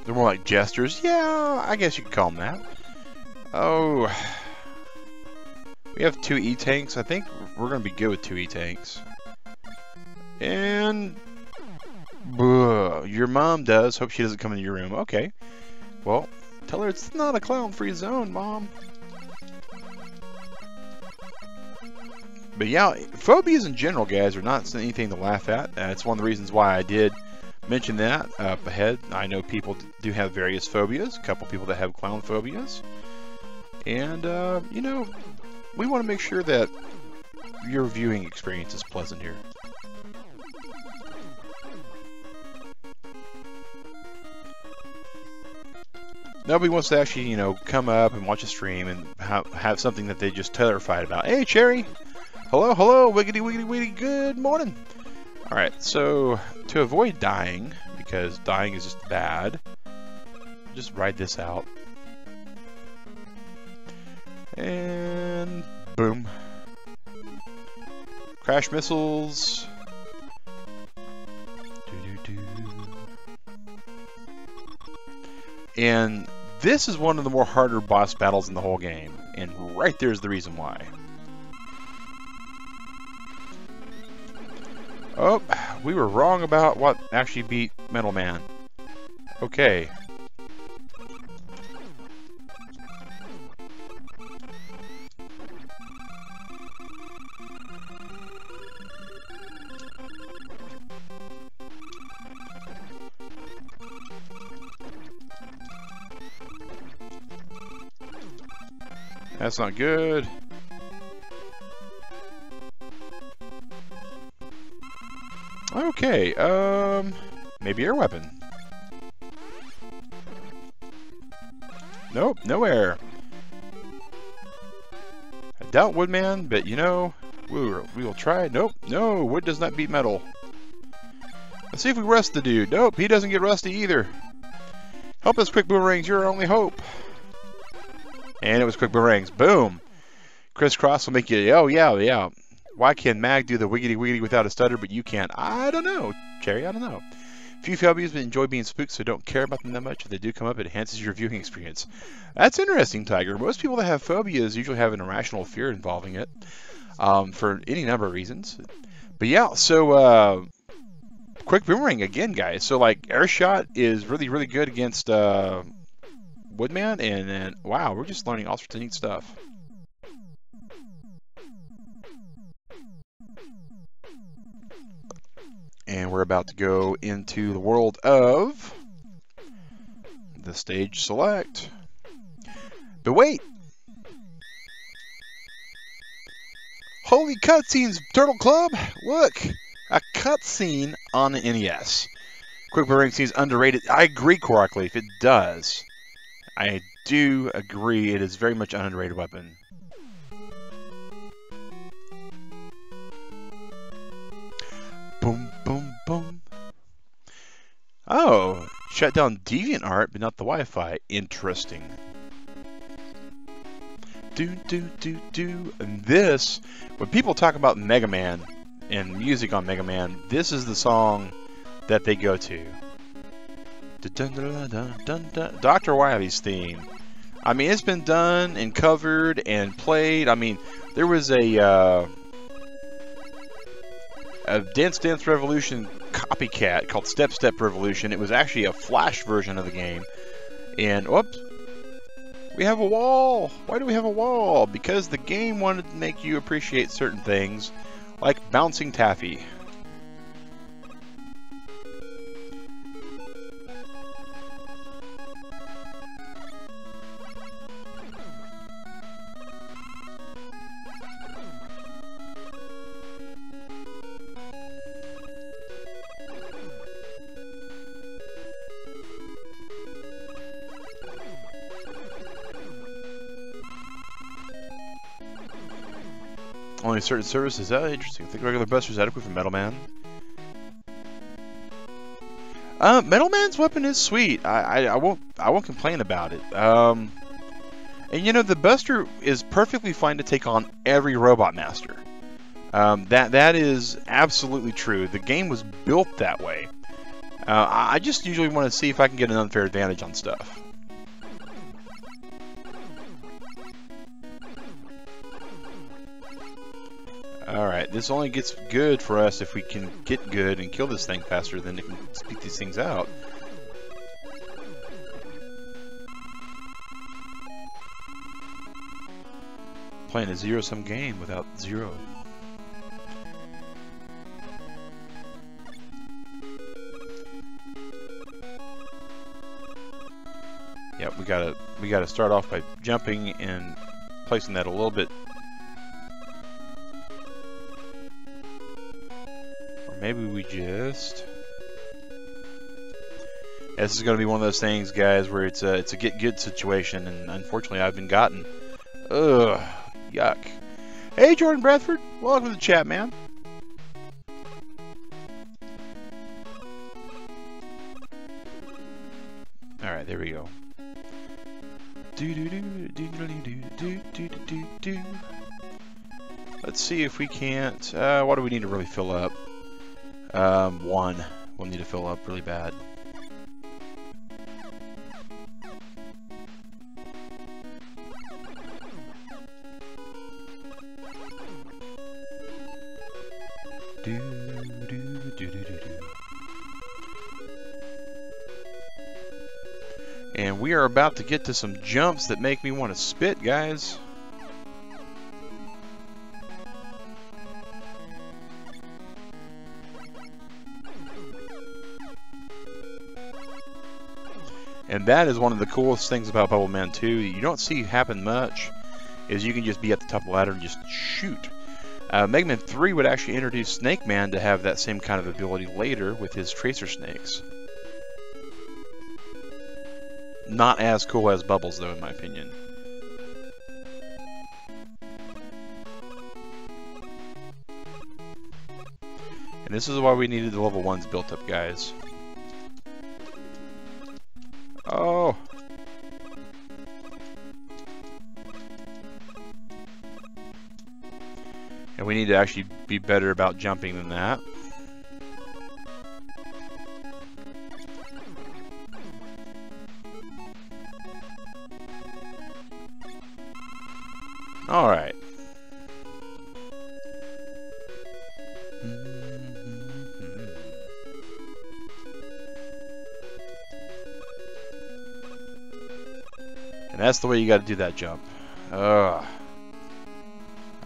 they're more like jesters. Yeah, I guess you could call them that. Oh, we have 2 E-tanks. I think we're going to be good with 2 E-tanks. And your mom does. Hope she doesn't come into your room. Okay. Well, tell her it's not a clown-free zone, Mom. But yeah, phobias in general, guys, are not anything to laugh at. It's one of the reasons why I did mention that up ahead. I know people do have various phobias. A couple people that have clown phobias. And, you know, we want to make sure that your viewing experience is pleasant here. Nobody wants to actually, you know, come up and watch a stream and have something that they just terrified about. Hey, Cherry! Hello, hello! Wiggity, wiggity, wiggity, good morning! Alright, so to avoid dying, because dying is just bad, just ride this out. And boom. Crash missiles. And this is one of the more harder boss battles in the whole game. And right there's the reason why. Oh, we were wrong about what actually beat Metal Man. Okay. That's not good. Okay, maybe air weapon. Nope, no air. I doubt Woodman, but you know, we will try. Nope, no, wood does not beat metal. Let's see if we rust the dude. Nope, he doesn't get rusty either. Help us, quick boomerangs, you're our only hope. And it was quick boomerangs. Boom. Crisscross will make you, oh yeah, yeah. Why can Mag do the wiggity wiggity without a stutter, but you can't? I don't know, Cherry, I don't know. Few phobias enjoy being spooked, so don't care about them that much. If they do come up, it enhances your viewing experience. That's interesting, Tiger. Most people that have phobias usually have an irrational fear involving it, for any number of reasons. But yeah, so quick boomerang again, guys. So like air shot is really, really good against Woodman, and then wow, we're just learning all sorts of neat stuff. And we're about to go into the world of the stage select. But wait! Holy cutscenes, Turtle Club! Look! A cutscene on the NES. Quick boomerang seems underrated. I agree, Correctleaf. It does. I do agree. It is very much an underrated weapon. Boom, boom, boom. Oh, shut down DeviantArt, but not the Wi-Fi. Interesting. And this, when people talk about Mega Man and music on Mega Man, this is the song that they go to. Dr. Wily's theme. I mean, it's been done and covered and played. I mean, there was a Dance Dance Revolution copycat called Step Step Revolution. It was actually a Flash version of the game. And, whoops, we have a wall. Why do we have a wall? Because the game wanted to make you appreciate certain things, like bouncing taffy. Only certain services. Oh, interesting. I think regular buster is adequate for Metal Man. Metal Man's weapon is sweet. I won't complain about it. And you know, the buster is perfectly fine to take on every Robot Master. That is absolutely true. The game was built that way. I just usually want to see if I can get an unfair advantage on stuff. Alright, this only gets good for us if we can get good and kill this thing faster than it can speak these things out. Playing a zero-sum game without zero. Yep, we gotta start off by jumping and placing that a little bit. Maybe we just... This is going to be one of those things, guys, where it's a get good situation, and unfortunately I've been gotten. Ugh, yuck. Hey, Jordan Bradford, welcome to the chat, man. Alright, there we go. Let's see if we can't... what do we need to really fill up? One. We'll need to fill up really bad. And we are about to get to some jumps that make me want to spit, guys. And that is one of the coolest things about Bubble Man 2. You don't see happen much, is you can just be at the top of the ladder and just shoot. Mega Man 3 would actually introduce Snake Man to have that same kind of ability later with his Tracer Snakes. Not as cool as Bubbles, though, in my opinion. And this is why we needed the level 1s built up, guys. Oh. And we need to actually be better about jumping than that. All right. And that's the way you got to do that jump. Ugh.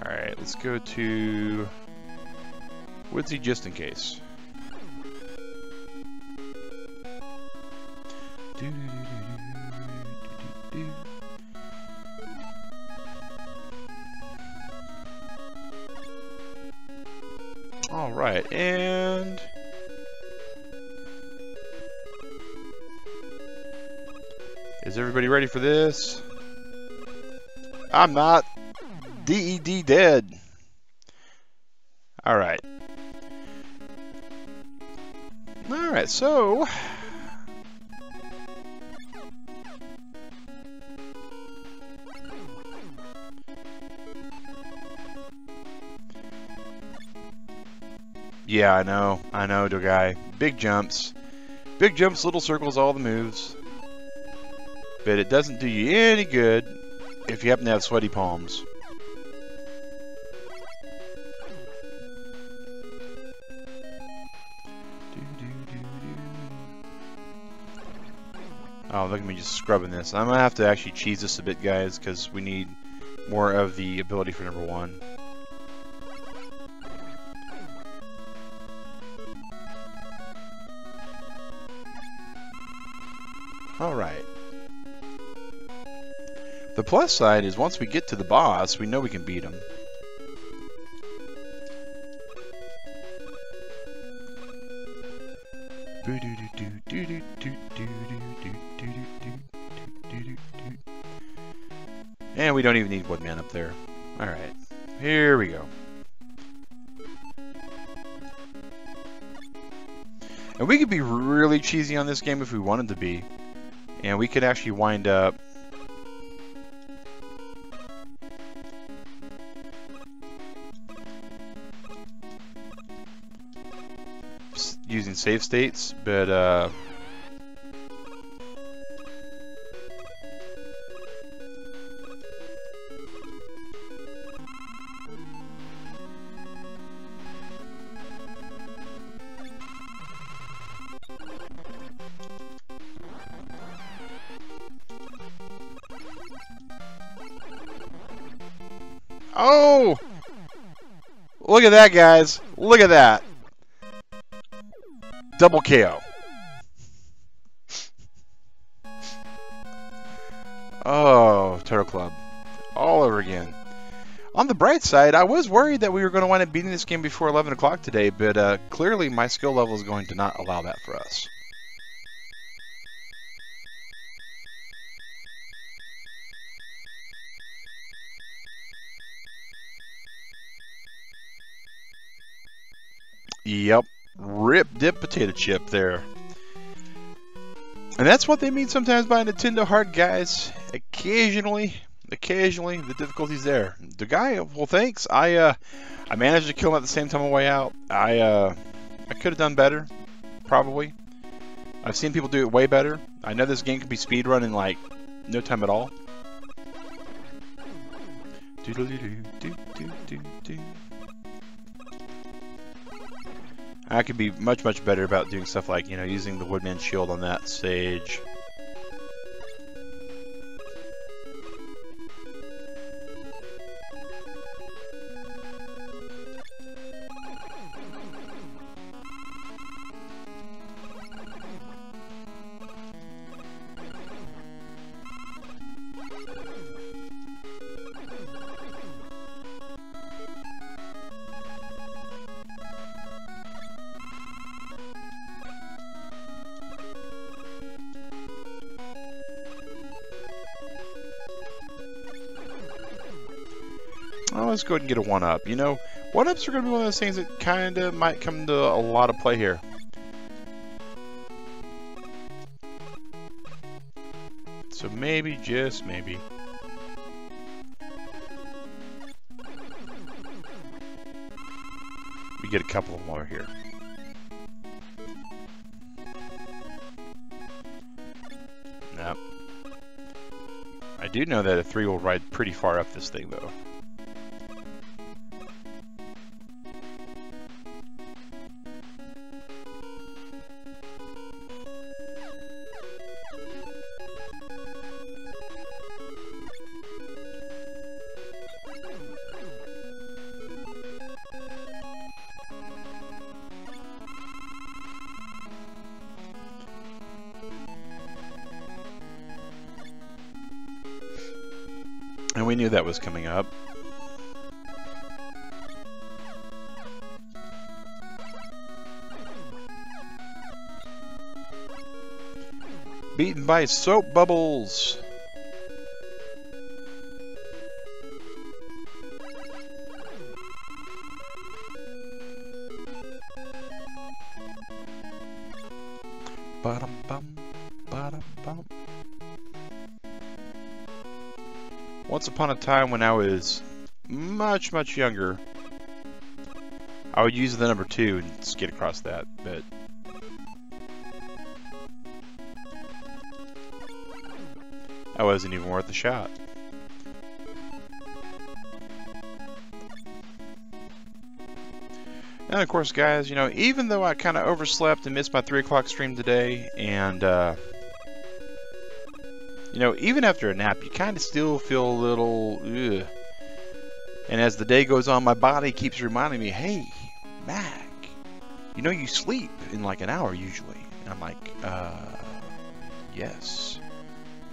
Alright, let's go to Woodsy just in case. Alright, and is everybody ready for this? I'm not. DED dead. Alright. Alright, so yeah, I know, the guy. Big jumps, little circles, all the moves. But it doesn't do you any good if you happen to have sweaty palms. Oh, look at me just scrubbing this. I'm gonna have to actually cheese this a bit, guys, because we need more of the ability for number 1. Alright. The plus side is once we get to the boss, we know we can beat him. And we don't even need Woodman up there. Alright, here we go. And we could be really cheesy on this game if we wanted to be. And we could actually wind up using save states, but oh! Look at that, guys. Look at that. Double KO. Oh, Turtle Club. All over again. On the bright side, I was worried that we were going to wind up beating this game before 11 o'clock today, but clearly my skill level is going to not allow that for us. Yep. Rip dip potato chip there. And that's what they mean sometimes by Nintendo hard, guys. Occasionally the difficulty's there. The guy, well, thanks. I managed to kill him at the same time on the way out. I could have done better, probably. I've seen people do it way better. I know this game can be speedrun in like no time at all. I could be much better about doing stuff like, you know, using the Woodman shield on that stage. Oh, let's go ahead and get a 1-up. You know, 1-ups are going to be one of those things that kind of might come to a lot of play here. So maybe, just maybe. We get a couple of them over here. Nope. I do know that a 3 will ride pretty far up this thing, though. And we knew that was coming up. Beaten by soap bubbles. Bottom bum, bottom bum. Once upon a time when I was much, much younger, I would use the number 2 and skid across that, but that wasn't even worth a shot. And of course, guys, you know, even though I kind of overslept and missed my 3 o'clock stream today, and you know, even after a nap, you kind of still feel a little ugh. And as the day goes on, my body keeps reminding me, hey, Mac, you know you sleep in like an hour usually. And I'm like, yes.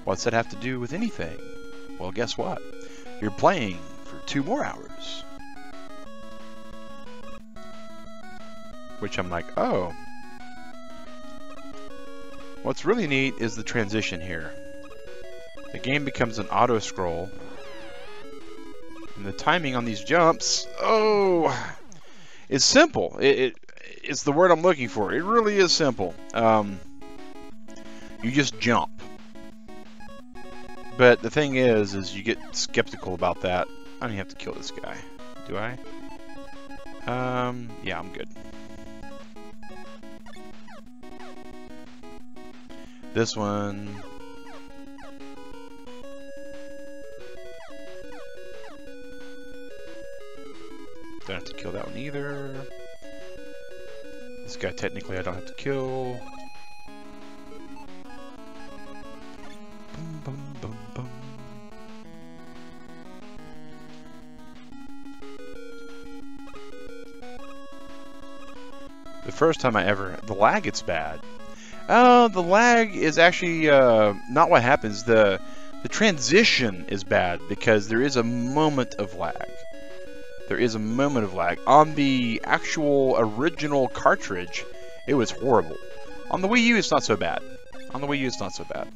What's that have to do with anything? Well, guess what? You're playing for 2 more hours. Which I'm like, oh. What's really neat is the transition here. The game becomes an auto scroll, and the timing on these jumps, oh, it's simple. It's the word I'm looking for. It really is simple. You just jump. But the thing is you get skeptical about that. I don't even have to kill this guy, do I? Yeah, I'm good. This one. Don't have to kill that one either. This guy technically I don't have to kill. Boom, boom, boom, boom. The first time the lag gets bad. The lag is actually not what happens. The transition is bad because there is a moment of lag. There is a moment of lag. On the actual original cartridge, it was horrible. On the Wii U, it's not so bad. On the Wii U, it's not so bad.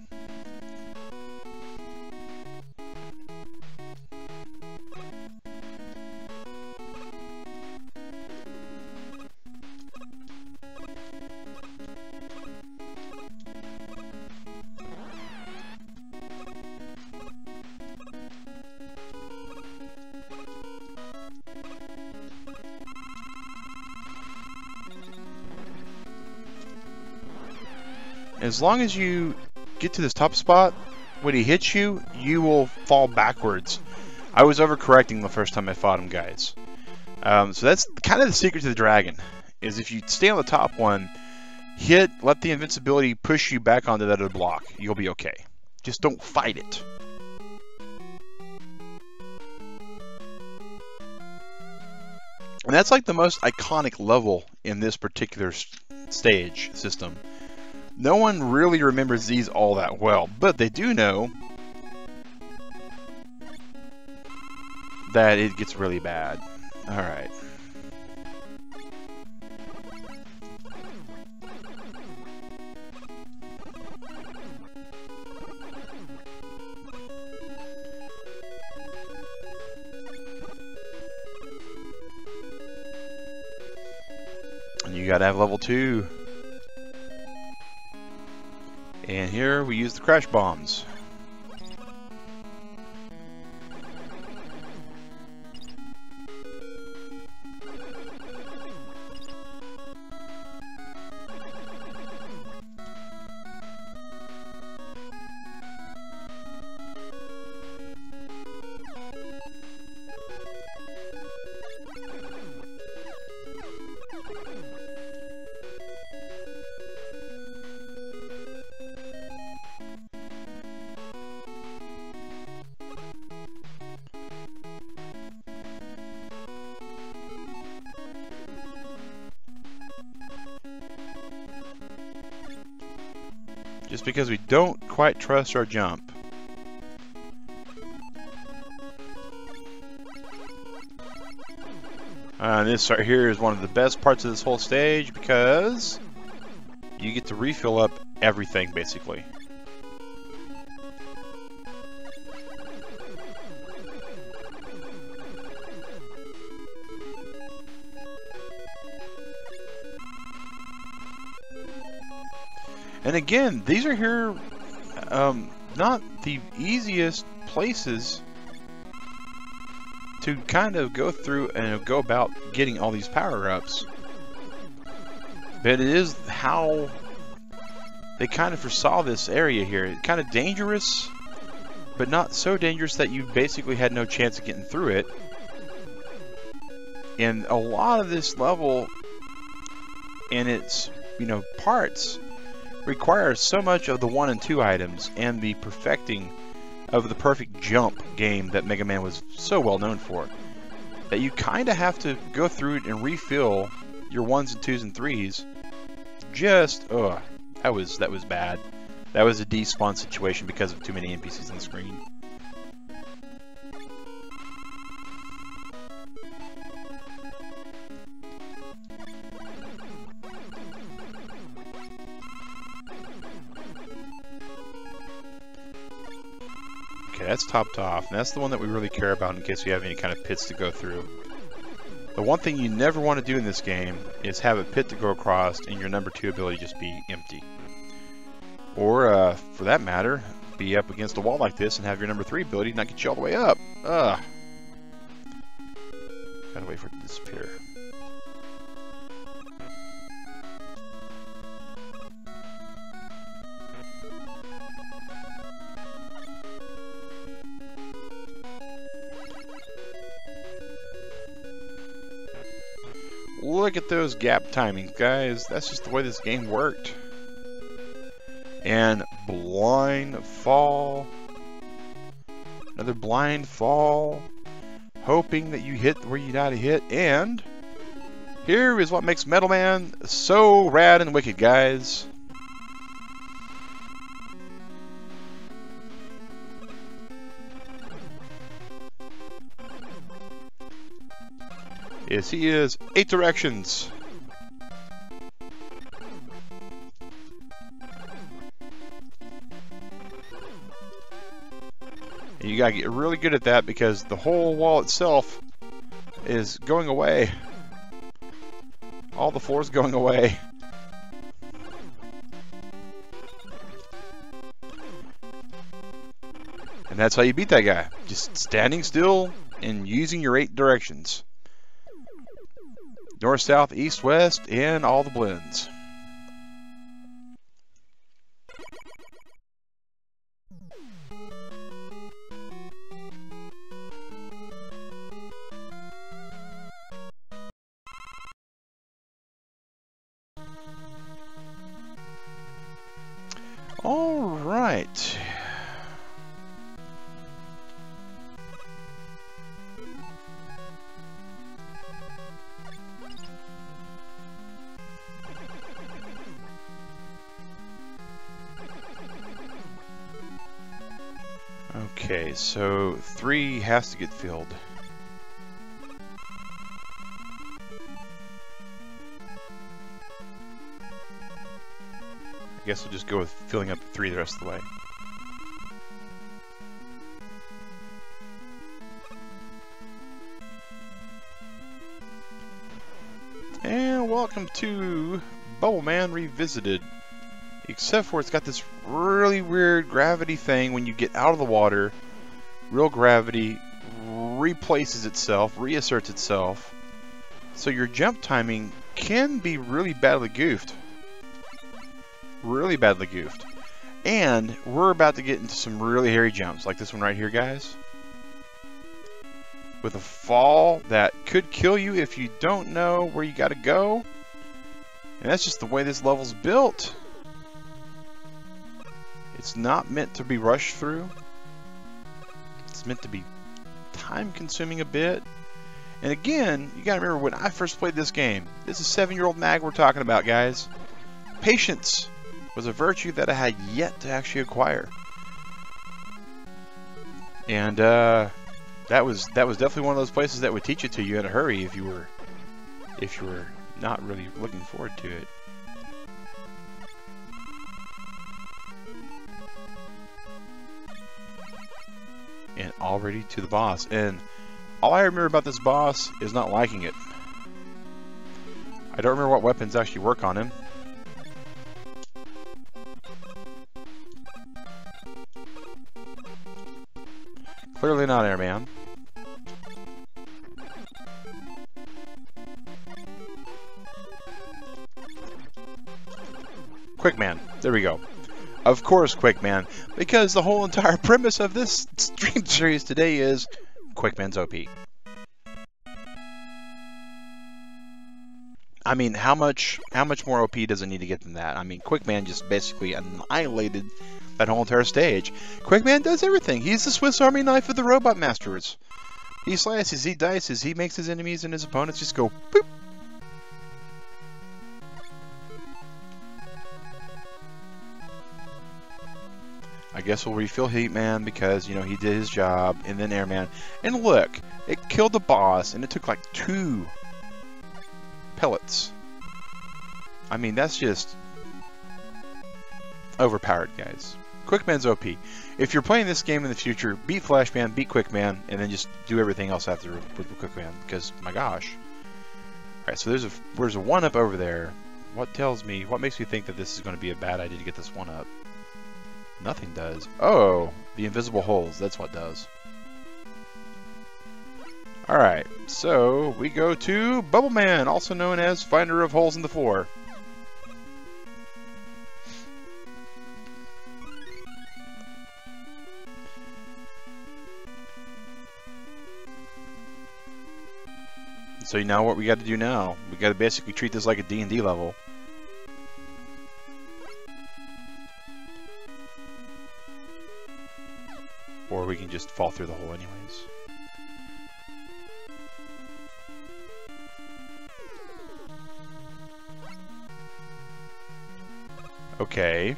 As long as you get to this top spot, when he hits you, you will fall backwards. I was overcorrecting the first time I fought him, guys. So that's kind of the secret to the dragon, is if you stay on the top one, let the invincibility push you back onto that other block. You'll be okay. Just don't fight it. And that's like the most iconic level in this particular stage system. No one really remembers these all that well, but they do know that it gets really bad. Alright. And you gotta have level 2. And here we use the crash bombs. just because we don't quite trust our jump. This right here is one of the best parts of this whole stage because you get to refill up everything basically. And again, these are here not the easiest places to kind of go through and go about getting all these power-ups. But it is how they kind of foresaw this area here. Kind of dangerous, but not so dangerous that you basically had no chance of getting through it. And a lot of this level and its, parts require so much of the 1 and 2 items and the perfecting of the perfect jump game that Mega Man was so well known for, that you kind of have to go through it and refill your 1s and 2s and 3s. Just, that was bad. That was a despawn situation because of too many NPCs on the screen. Okay, that's topped off, and that's the one that we really care about in case we have any kind of pits to go through. The one thing you never want to do in this game is have a pit to go across and your number 2 ability just be empty. Or, for that matter, be up against a wall like this and have your number 3 ability not get you all the way up. Ugh. Gotta wait for it to disappear. Look at those gap timings, guys. That's just the way this game worked. And blind fall. Another blind fall. Hoping that you hit where you gotta hit. And here is what makes Metal Man so rad and wicked, guys. Yes, he is 8 directions. And you gotta get really good at that because the whole wall itself is going away. All the floors going away. And that's how you beat that guy. Just standing still and using your 8 directions. North, south, east, west, and all the blends. All right. Okay, so 3 has to get filled. I guess we'll just go with filling up 3 the rest of the way. And welcome to Bubble Man Revisited. Except for it's got this really weird gravity thing when you get out of the water. Real gravity replaces itself, reasserts itself. So your jump timing can be really badly goofed. Really badly goofed. And we're about to get into some really hairy jumps, like this one right here, guys. With a fall that could kill you if you don't know where you gotta go. And that's just the way this level's built. It's not meant to be rushed through. It's meant to be time-consuming a bit. And again, you gotta remember when I first played this game, this is 7-year-old Mag we're talking about, guys. Patience. was a virtue that I had yet to actually acquire. And that was definitely one of those places that would teach it to you in a hurry if you were not really looking forward to it. And already to the boss. And all I remember about this boss is not liking it. I don't remember what weapons actually work on him. Clearly not Airman. Quickman. There we go. Of course, Quickman. Because the whole entire premise of this stream series today is Quickman's OP. I mean, how much more OP does it need to get than that? I mean, Quickman just basically annihilated that whole entire stage. Quickman does everything. He's the Swiss Army knife of the robot masters. He slices, he dices, he makes his enemies and his opponents just go boop. I guess we'll refill Heat Man because, you know, he did his job, and then Airman. And look, it killed the boss, and it took like 2 pellets. I mean, that's just overpowered, guys. Quickman's OP. If you're playing this game in the future, beat Flashman, beat Quickman, and then just do everything else after with Quickman, because, my gosh. Alright, so there's a 1-up over there. What makes me think that this is going to be a bad idea to get this 1-up? Nothing does. Oh, the invisible holes. That's what does. Alright, so we go to Bubble Man, also known as Finder of Holes in the Floor. So you know what we got to do now? We got to basically treat this like a D&D level. Or we can just fall through the hole anyways. Okay.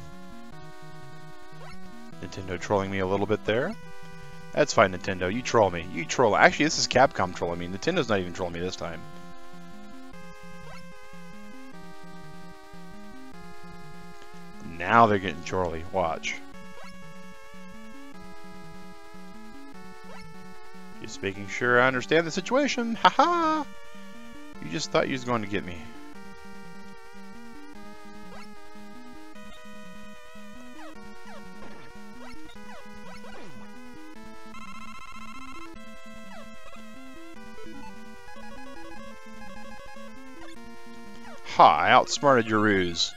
Nintendo trolling me a little bit there. That's fine, Nintendo. You troll me. You troll. Actually, this is Capcom trolling me. Nintendo's not even trolling me this time. Now they're getting trolly. Watch. Just making sure I understand the situation. Haha! You just thought you was going to get me. Ha! I outsmarted your ruse.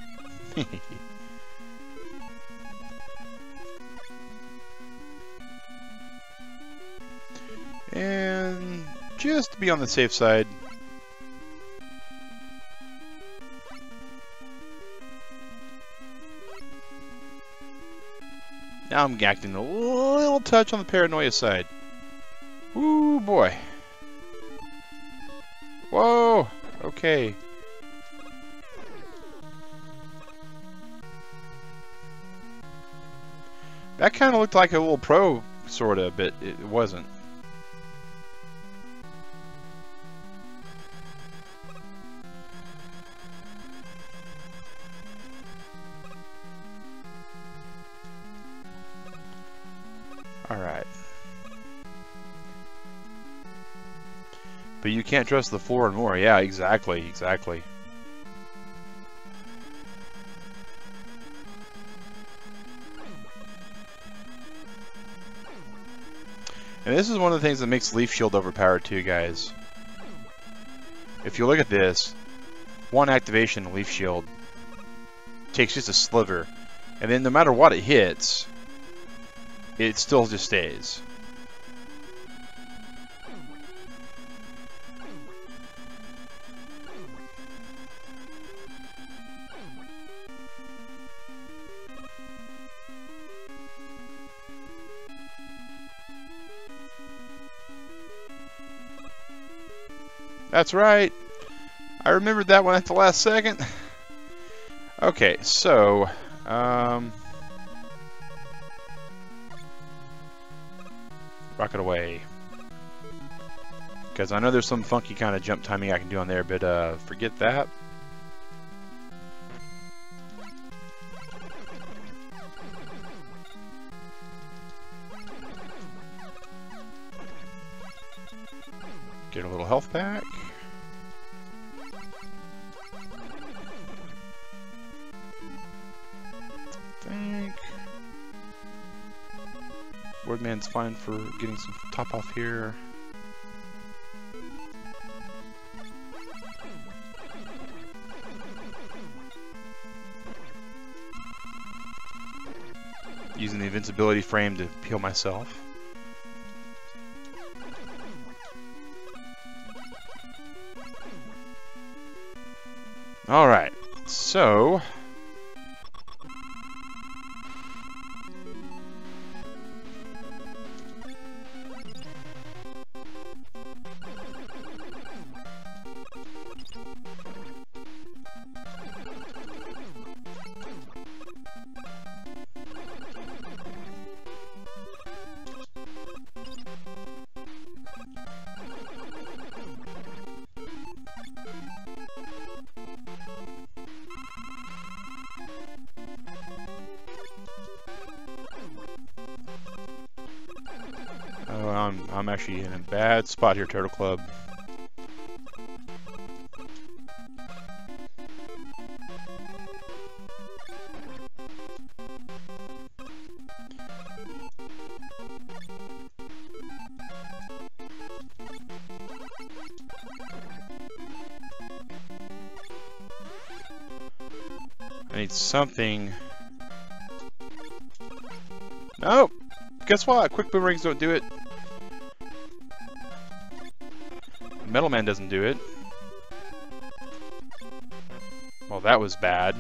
And just to be on the safe side, now I'm acting a little touch on the paranoia side. Ooh boy. Whoa! Okay. That kind of looked like a little pro, sorta, but it wasn't. Alright. But you can't trust the floor and more. Yeah, exactly, exactly. And this is one of the things that makes Leaf Shield overpowered too, guys. If you look at this, one activation Leaf Shield takes just a sliver, and then no matter what it hits, it still just stays. That's right. I remembered that one at the last second. Okay, so Rocket away. Because I know there's some funky kind of jump timing I can do on there, but forget that. Get a little health pack. Woodman's fine for getting some top off here. Using the invincibility frame to heal myself. Alright, so I'm actually in a bad spot here, Turtle Club. I need something. No! Guess what? Quick boomerangs don't do it. Metal Man doesn't do it. Well, that was bad.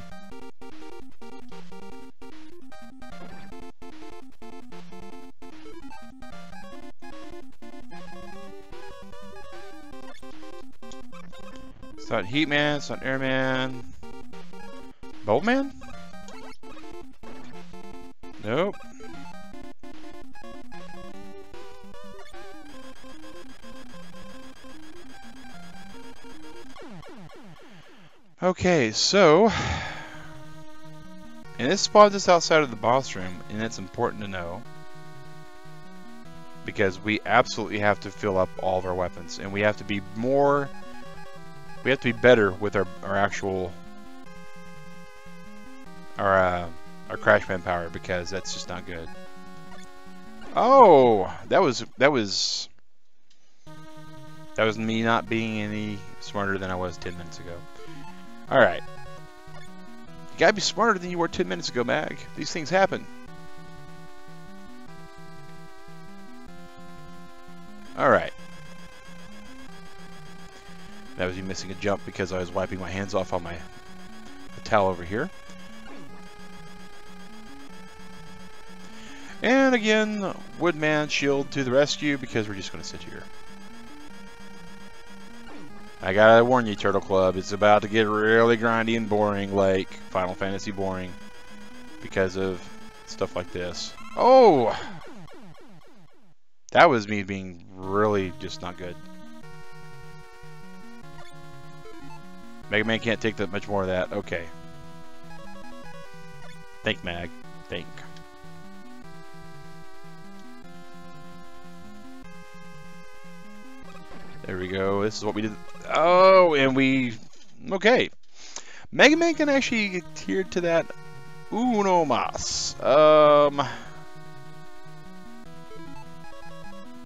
It's not Heat Man, it's not Air Man. Bolt Man? Nope. Okay, so and this spawns us outside of the boss room, and it's important to know because we absolutely have to fill up all of our weapons, and we have to be better with our actual our crash manpower, because that's just not good. Oh, that was me not being any smarter than I was 10 minutes ago. Alright. You gotta be smarter than you were 10 minutes ago, Mag. These things happen. Alright. That was me missing a jump because I was wiping my hands off on my towel over here. And again, Woodman Shield to the rescue, because we're just going to sit here. I gotta warn you, Turtle Club, it's about to get really grindy and boring, like Final Fantasy boring, because of stuff like this. Oh! That was me being really just not good. Mega Man can't take that much more of that. Okay. Think, Mag. Think. There we go. This is what we did. Oh, and we... Okay. Mega Man can actually get tiered to that uno mas.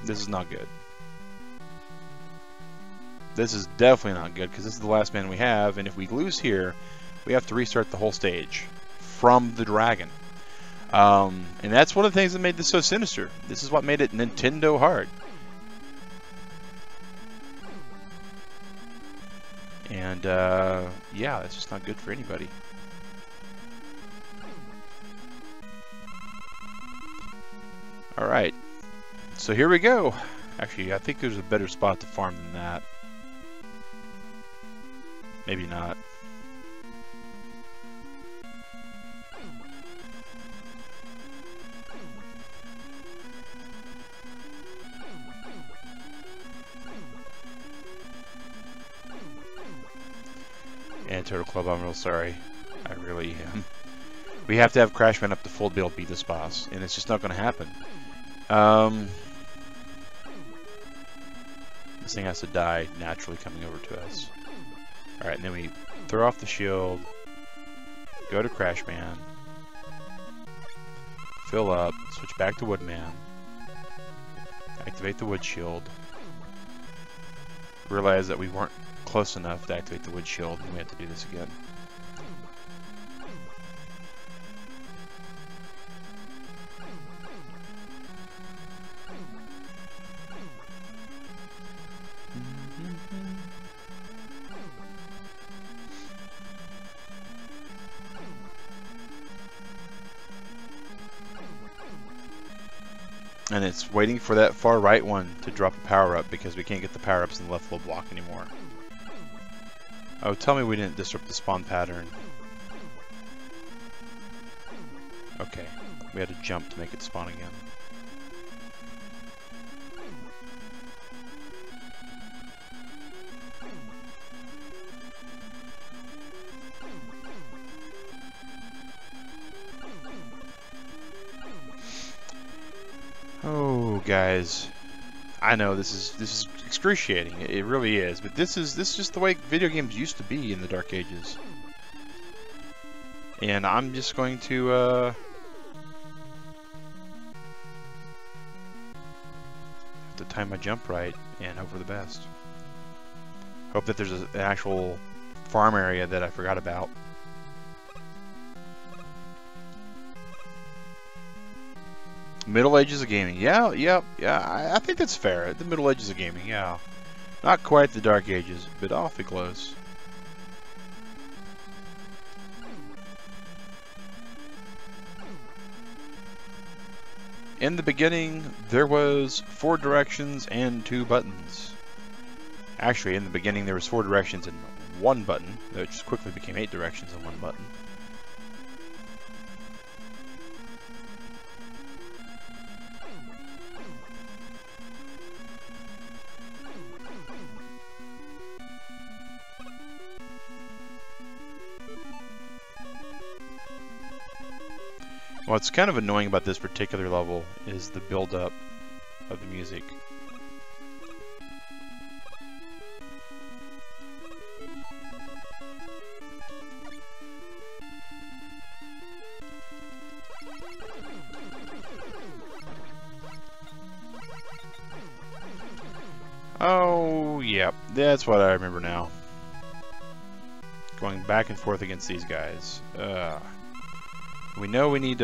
This is not good. This is definitely not good, because this is the last man we have, and if we lose here, we have to restart the whole stage from the dragon. And that's one of the things that made this so sinister. This is what made it Nintendo hard. And, yeah, that's just not good for anybody. Alright. So here we go. Actually, I think there's a better spot to farm than that. Maybe not. Turtle Club, I'm real sorry. I really am. We have to have Crashman up to full to be able to beat this boss, and it's just not going to happen. This thing has to die naturally coming over to us. Alright, and then we throw off the shield, go to Crashman, fill up, switch back to Woodman, activate the Wood Shield, realize that we weren't close enough to activate the Wood Shield, and we have to do this again. And it's waiting for that far right one to drop a power-up because we can't get the power-ups in the left low block anymore. Oh, tell me we didn't disrupt the spawn pattern. Okay, we had to jump to make it spawn again. Oh, guys, I know this is excruciating. It really is. But this is just the way video games used to be in the Dark Ages. And I'm just going to have to time my jump right and hope for the best. Hope that there's an actual farm area that I forgot about. Middle ages of gaming. Yeah. I think that's fair. The middle ages of gaming, yeah. Not quite the Dark Ages, but awfully close. In the beginning, there was 4 directions and 2 buttons. Actually, in the beginning, there was 4 directions and 1 button, which quickly became 8 directions and 1 button. What's kind of annoying about this particular level is the build-up of the music. Oh, yeah, that's what I remember now. Going back and forth against these guys. We know we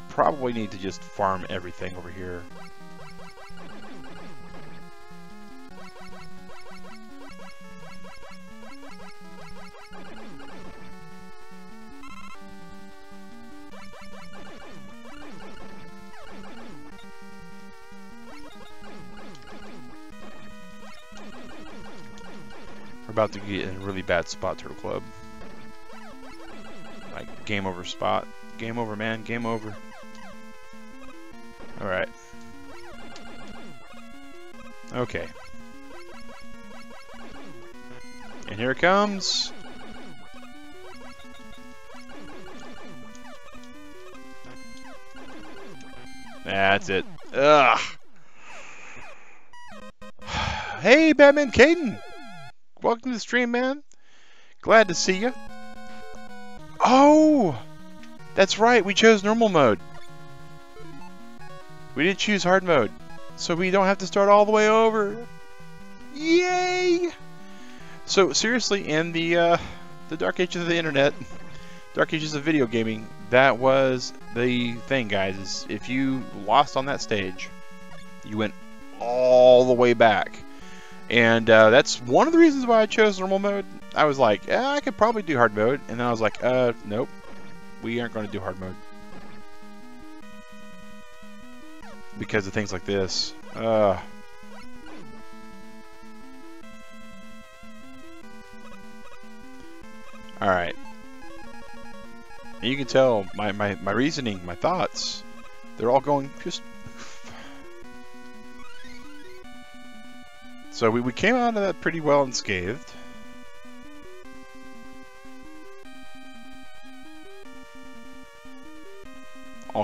probably need to just farm everything over here. We're about to get in a really bad spot, Turtle Club. Like, game over spot. Game over, man. Game over. Alright. Okay. And here it comes. That's it. Ugh. Hey, Batman Caden. Welcome to the stream, man. Glad to see you. Oh! That's right, we chose normal mode. We didn't choose hard mode, so we don't have to start all the way over. Yay! So seriously, in the Dark Ages of the internet, Dark Ages of video gaming, that was the thing, guys. Is if you lost on that stage, you went all the way back. And that's one of the reasons why I chose normal mode. I was like, I could probably do hard mode, and then I was like, nope. We aren't going to do hard mode. Because of things like this. Alright. And you can tell my reasoning, my thoughts, they're all going just... So we came out of that pretty well unscathed.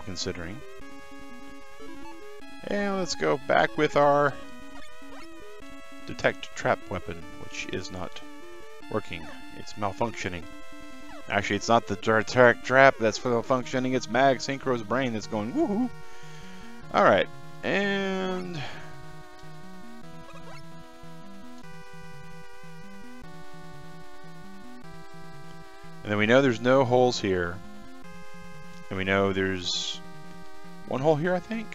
considering. And let's go back with our detect trap weapon, which is not working. It's malfunctioning. Actually, it's not the detect trap that's malfunctioning, it's Mag Synchro's brain that's going woohoo. Alright, and then we know there's no holes here. And we know there's one hole here, I think.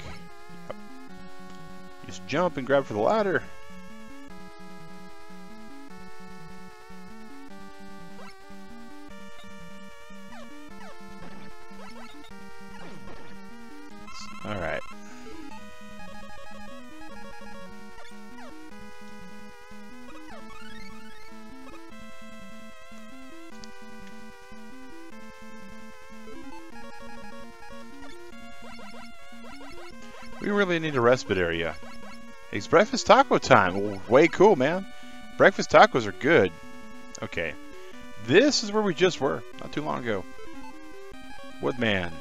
Yep. Just jump and grab for the ladder. Alright. We really need a respite area. It's breakfast taco time. Oh, way cool, man. Breakfast tacos are good. Okay. This is where we just were, not too long ago. Woodman.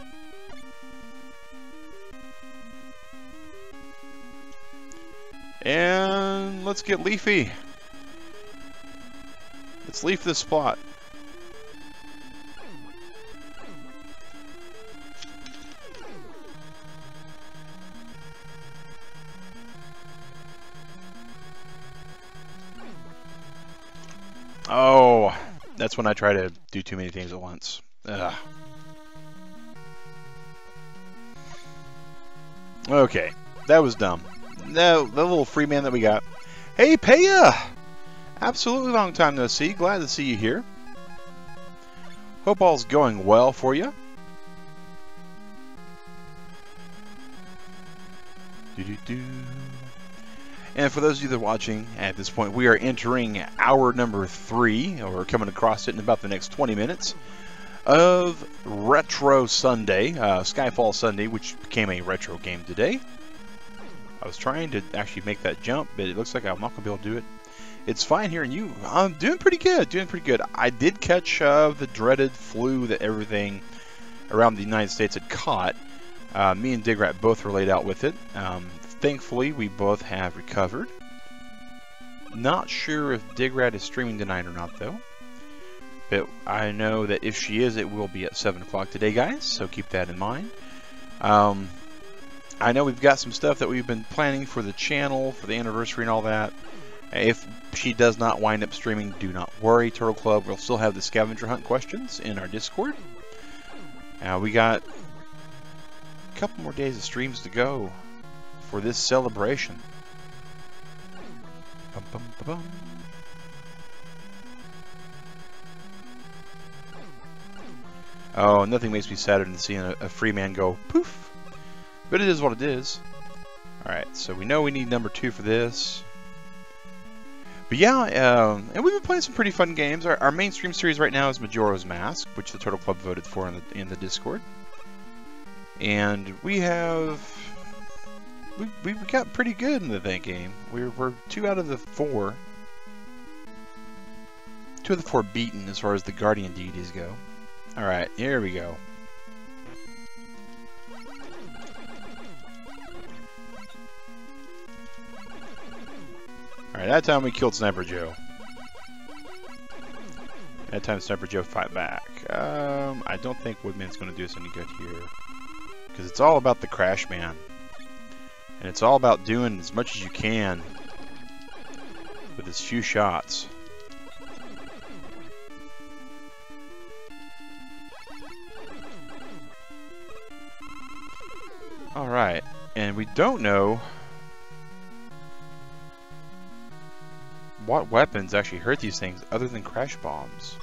And let's get leafy. Let's leaf this plot. Oh, that's when I try to do too many things at once. Ugh. Okay, that was dumb. The little free man that we got. Hey, Paya! Absolutely long time no see. Glad to see you here. Hope all's going well for you. Do-do-do. And for those of you that are watching at this point, we are entering hour number 3, or coming across it in about the next 20 minutes, of Retro Sunday, Skyfall Sunday, which became a retro game today. I was trying to actually make that jump, but it looks like I'm not going to be able to do it. It's fine hearing you. I'm doing pretty good, I did catch the dreaded flu that everything around the United States had caught. Me and Digrat both were laid out with it. Thankfully, we both have recovered. Not sure if Digrat is streaming tonight or not, though. But I know that if she is, it will be at 7 o'clock today, guys, so keep that in mind. I know we've got some stuff that we've been planning for the channel, for the anniversary and all that. If she does not wind up streaming, do not worry, Turtle Club. We'll still have the scavenger hunt questions in our Discord. We got a couple more days of streams to go for this celebration. Bum, bum, bum, bum. Oh, nothing makes me sadder than seeing a free man go poof. But it is what it is. Alright, so we know we need number 2 for this. But yeah, and we've been playing some pretty fun games. Our main stream series right now is Majora's Mask, which the Turtle Club voted for in the Discord. And we have... We got pretty good in that game. We're 2 out of the 4. 2 of the 4 beaten as far as the Guardian deities go. Alright, here we go. Alright, that time we killed Sniper Joe. That time Sniper Joe fought back. I don't think Woodman's going to do us any good here. Because it's all about the Crash Man. And it's all about doing as much as you can with as few shots. Alright, and we don't know what weapons actually hurt these things other than crash bombs.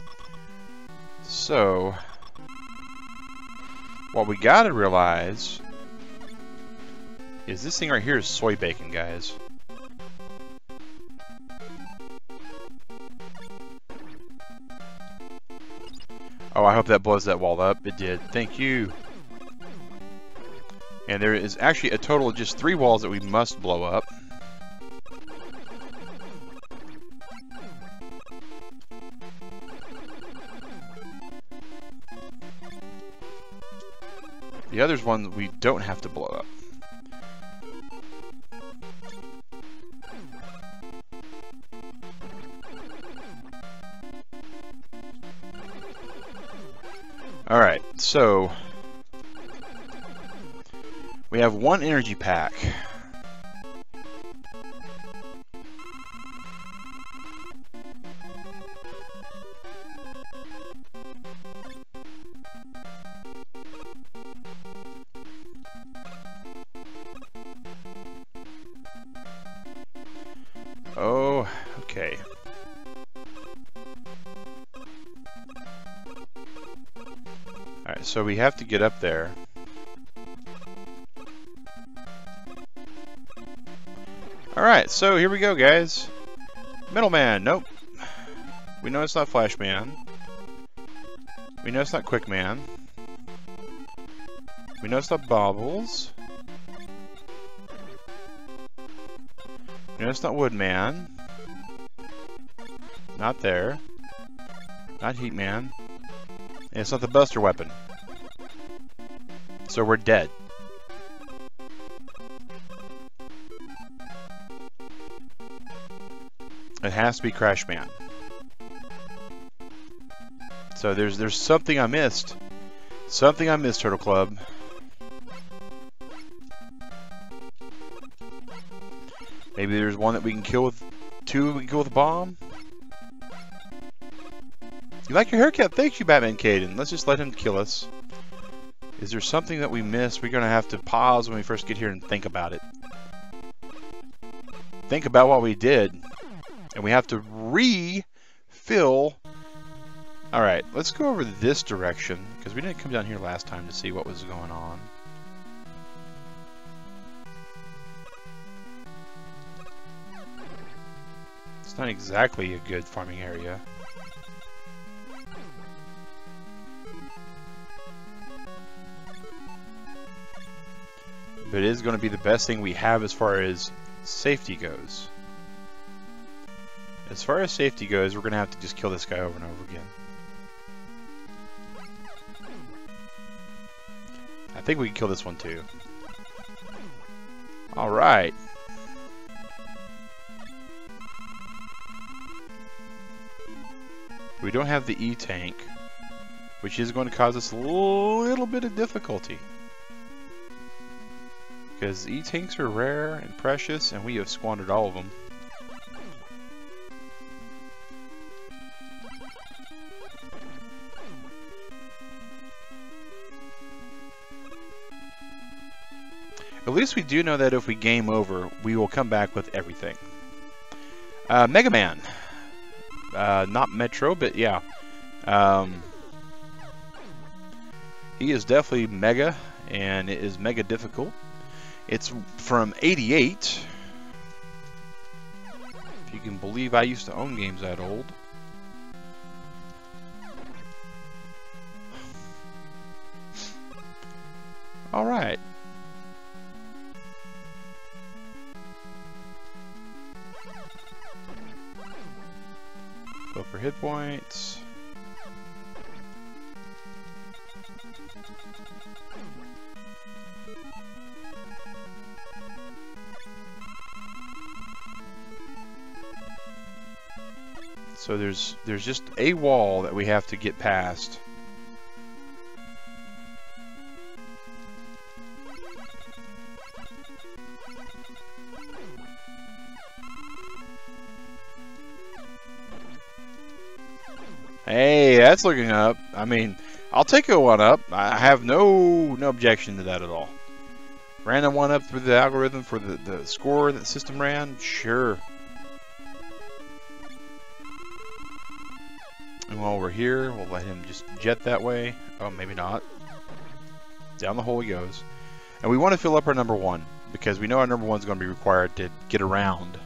So, what we gotta realize is this thing right here is soy bacon, guys. Oh, I hope that blows that wall up. It did. Thank you. And there is actually a total of just 3 walls that we must blow up. The other's one that we don't have to blow up. Alright, so we have one energy pack. Oh, okay. Alright, so we have to get up there. Alright, so here we go, guys. Middleman, nope. We know it's not Flashman. We know it's not Quickman. We know it's not Bobbles. We know it's not Woodman. Not there. Not Heatman. And it's not the Buster Weapon. So we're dead. It has to be Crashman. So there's something I missed. Something I missed, Turtle Club. Maybe there's one that we can kill with... two we can kill with a bomb? You like your haircut? Thank you, Batman Caden. Let's just let him kill us. Is there something that we missed? We're going to have to pause when we first get here and think about it. Think about what we did. And we have to refill. Alright, let's go over this direction, because we didn't come down here last time to see what was going on. It's not exactly a good farming area. But it is going to be the best thing we have as far as safety goes. As far as safety goes, we're going to have to just kill this guy over and over again. I think we can kill this one too. Alright. We don't have the E-Tank, which is going to cause us a little bit of difficulty. Because E-Tanks are rare and precious, and we have squandered all of them. At least we do know that if we game over, we will come back with everything. Mega Man. Not Metro, but yeah. He is definitely mega, and it is mega difficult. It's from '88. If you can believe I used to own games that old. Alright. Go for hit points. So there's just a wall that we have to get past. Hey, that's looking up. I mean, I'll take a one up. I have no objection to that at all. Random one up through the algorithm for the score that the system ran? Sure. And while we're here, we'll let him just jet that way. Oh, maybe not. Down the hole he goes. And we want to fill up our number one, because we know our number one's going to be required to get around.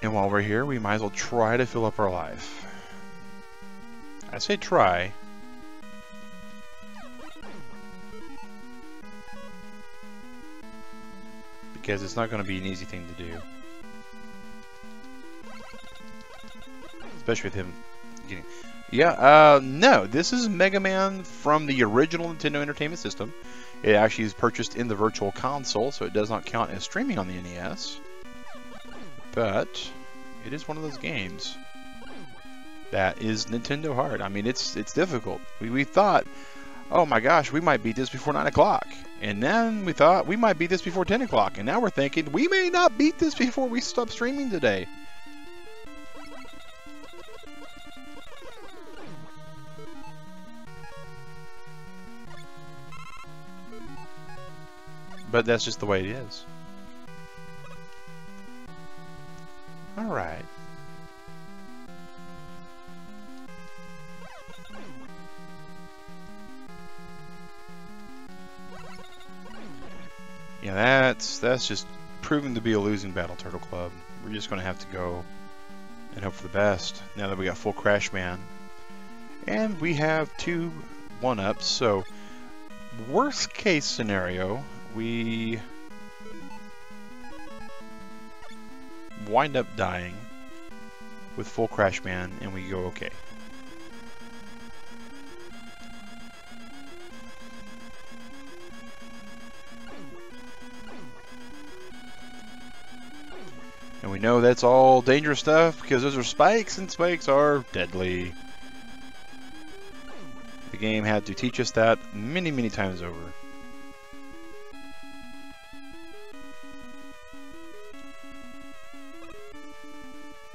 And while we're here, we might as well try to fill up our life. I say try. Because it's not going to be an easy thing to do. Especially with him getting... Yeah, no, this is Mega Man from the original Nintendo Entertainment System. It actually is purchased in the Virtual Console, so it does not count as streaming on the NES. But it is one of those games that is Nintendo hard. I mean, it's difficult. We thought, oh my gosh, we might beat this before 9 o'clock. And then we thought we might beat this before 10 o'clock. And now we're thinking we may not beat this before we stop streaming today. But that's just the way it is. Alright. Yeah, that's just proving to be a losing battle, Turtle Club. We're just going to have to go and hope for the best now that we got full Crash Man. And we have 2 1-ups, so worst case scenario, we wind up dying with full Crash Man and we go okay. And we know that's all dangerous stuff because those are spikes and spikes are deadly. The game had to teach us that many, many times over.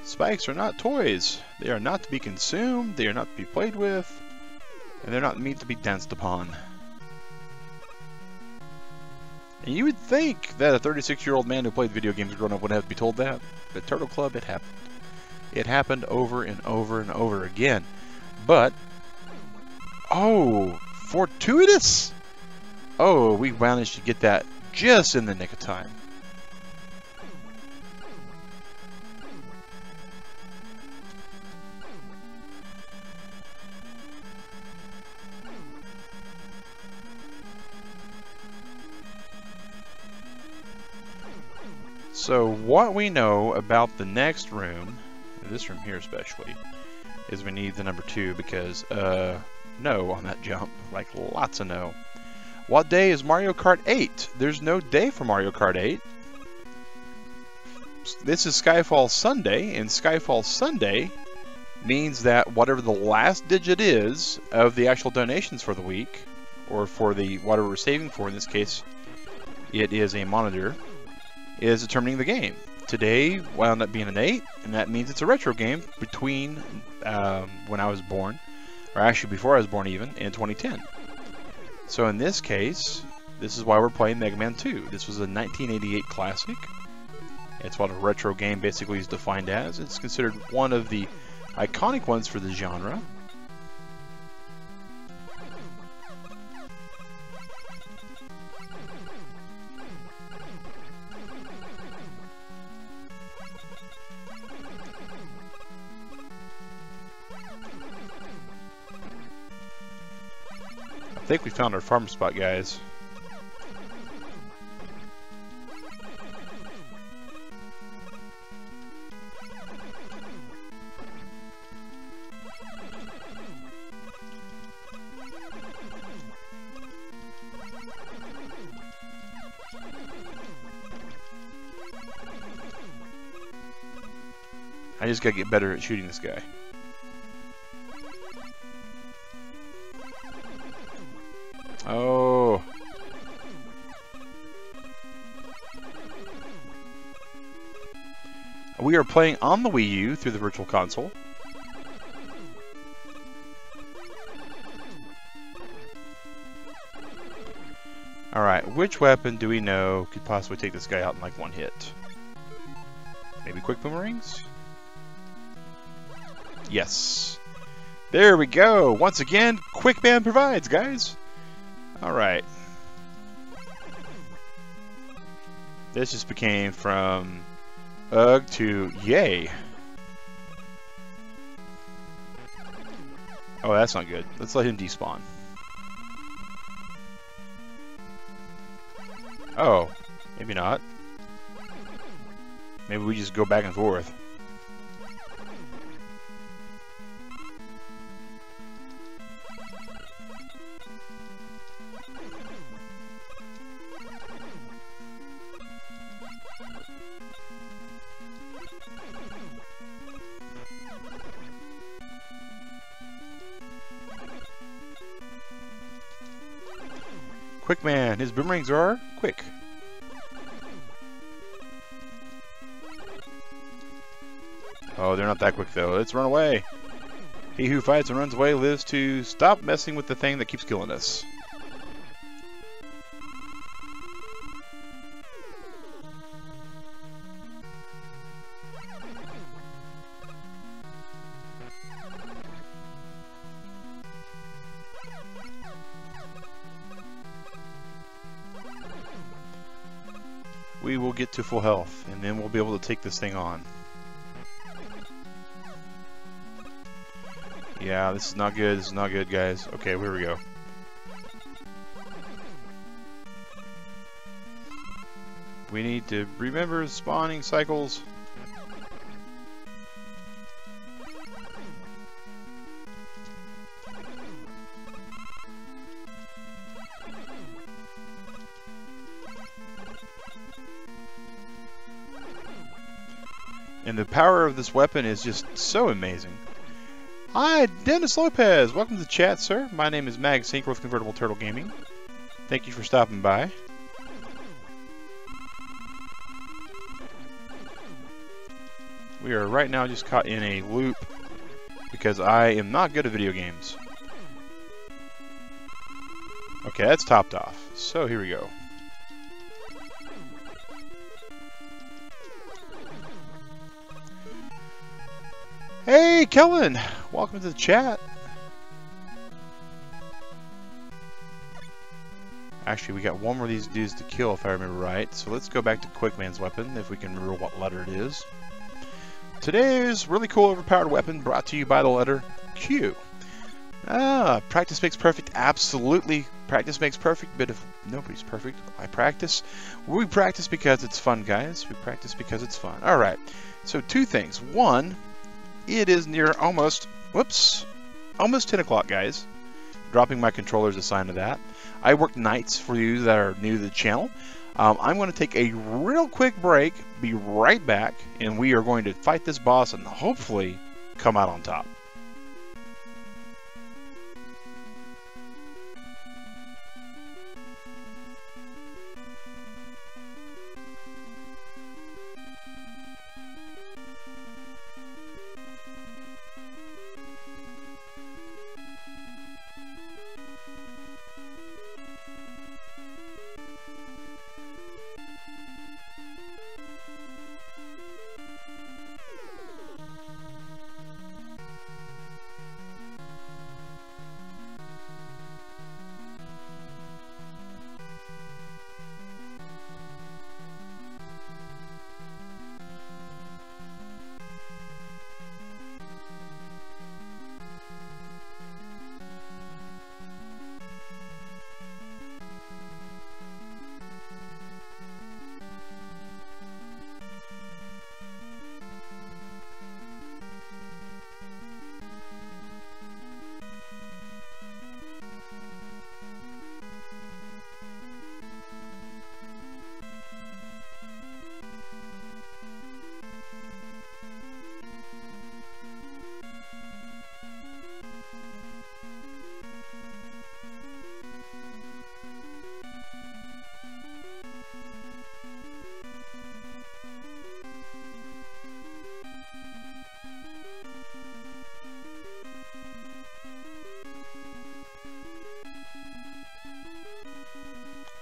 Spikes are not toys. They are not to be consumed, they are not to be played with, and they're not meant to be danced upon. And you would think that a 36-year-old man who played video games growing up would have to be told that, but Turtle Club, it happened. It happened over and over and over again. But, oh, fortuitous! Oh, we managed to get that just in the nick of time. So what we know about the next room, this room here especially, is we need the number 2 because, no on that jump, like lots of no. What day is Mario Kart 8? There's no day for Mario Kart 8. This is Skyfall Sunday, and Skyfall Sunday means that whatever the last digit is of the actual donations for the week, or for the whatever we're saving for, in this case, it is a monitor, is determining the game. Today wound up being an 8, and that means it's a retro game between when I was born, or actually before I was born even, in 2010. So in this case, this is why we're playing Mega Man 2. This was a 1988 classic. It's what a retro game basically is defined as. It's considered one of the iconic ones for the genre. I think we found our farm spot, guys. I just gotta get better at shooting this guy. Oh. We are playing on the Wii U through the Virtual Console. Alright, which weapon do we know could possibly take this guy out in like one hit? Maybe quick boomerangs? Yes. There we go. Once again, Quick Man provides, guys. Alright. This just became from ugh to yay. Oh, that's not good. Let's let him despawn. Oh, maybe not. Maybe we just go back and forth. Quick man, his boomerangs are quick. Oh, they're not that quick though. Let's run away. He who fights and runs away lives to stop messing with the thing that keeps killing us. We will get to full health, and then we'll be able to take this thing on. Yeah, this is not good. This is not good, guys. Okay, here we go. We need to remember spawning cycles. And the power of this weapon is just so amazing. Hi, Dennis Lopez. Welcome to the chat, sir. My name is Mag Sync with Convertible Turtle Gaming. Thank you for stopping by. We are right now just caught in a loop because I am not good at video games. Okay, that's topped off. So here we go. Hey, Kellen! Welcome to the chat. Actually, we got one more of these dudes to kill, if I remember right. So let's go back to Quickman's weapon, if we can remember what letter it is. Today's really cool overpowered weapon brought to you by the letter Q. Practice makes perfect. Absolutely. Practice makes perfect, but if nobody's perfect, I practice. We practice because it's fun, guys. We practice because it's fun. Alright, so two things. One, it is near almost 10 o'clock, guys. Dropping my controller is a sign of that. I work nights for you that are new to the channel. I'm going to take a real quick break, be right back, and we are going to fight this boss and hopefully come out on top.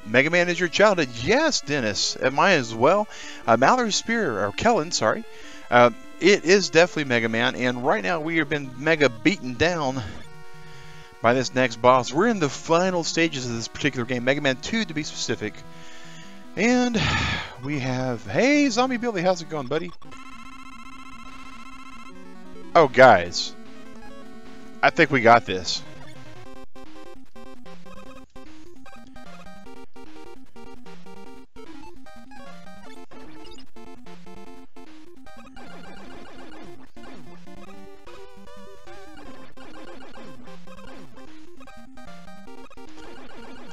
Mega Man is your childhood. Yes, Dennis. Mine as well. Mallory Spear, or Kellen, sorry. It is definitely Mega Man, and right now we have been mega beaten down by this next boss. We're in the final stages of this particular game, Mega Man 2 to be specific. And we have... Hey, Zombie Billy, how's it going, buddy? Oh, guys. I think we got this.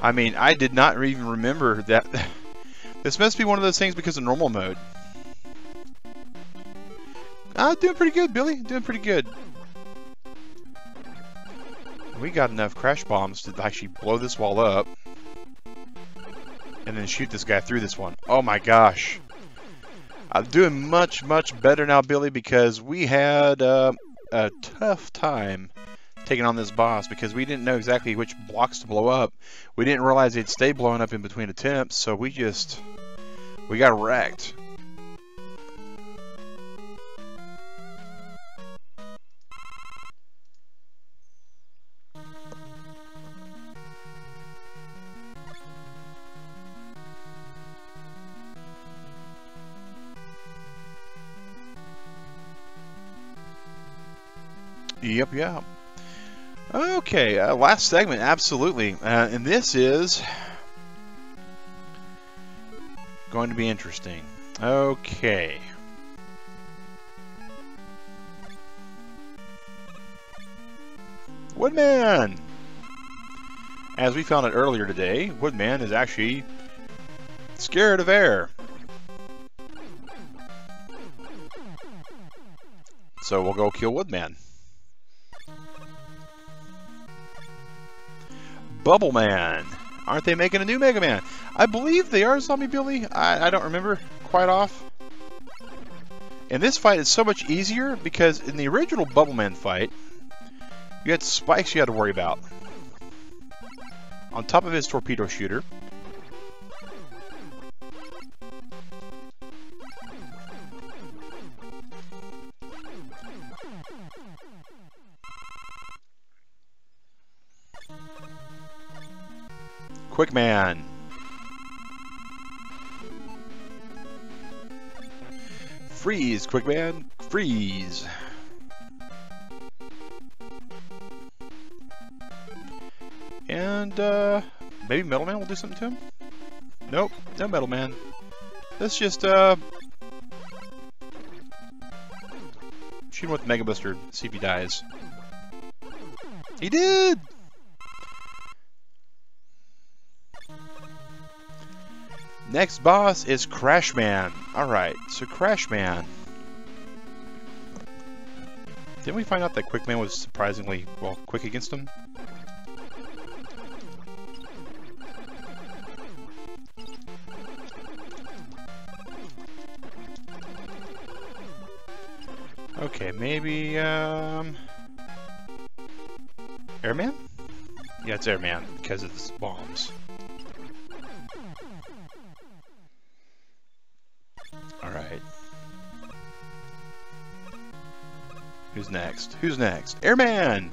I mean, I did not even remember that. This must be one of those things because of normal mode. Doing pretty good, Billy. Doing pretty good. We got enough crash bombs to actually blow this wall up. And then shoot this guy through this one. Oh my gosh. I'm doing much, much better now, Billy, because we had a tough time taking on this boss because we didn't know exactly which blocks to blow up. We didn't realize they'd stay blowing up in between attempts, so we got wrecked. Yep, yeah. Okay, last segment, absolutely. And this is going to be interesting. Okay. Woodman! As we found out earlier today, Woodman is actually scared of air. So we'll go kill Woodman. Bubble Man. Aren't they making a new Mega Man? I believe they are, Zombie Billy. I don't remember quite off. And this fight is so much easier because in the original Bubble Man fight, you had spikes you had to worry about. On top of his torpedo shooter. Quick Man. Freeze, Quick Man. Freeze. And maybe Metal Man will do something to him? Nope, no Metal Man. Let's just shoot him with Mega Buster, see if he dies. He did! Next boss is Crash Man. Alright, so Crash Man. Didn't we find out that Quick Man was surprisingly, well, quick against him? Okay, maybe, Airman? Yeah, it's Airman, because of the bombs. Alright. Who's next? Who's next? Airman!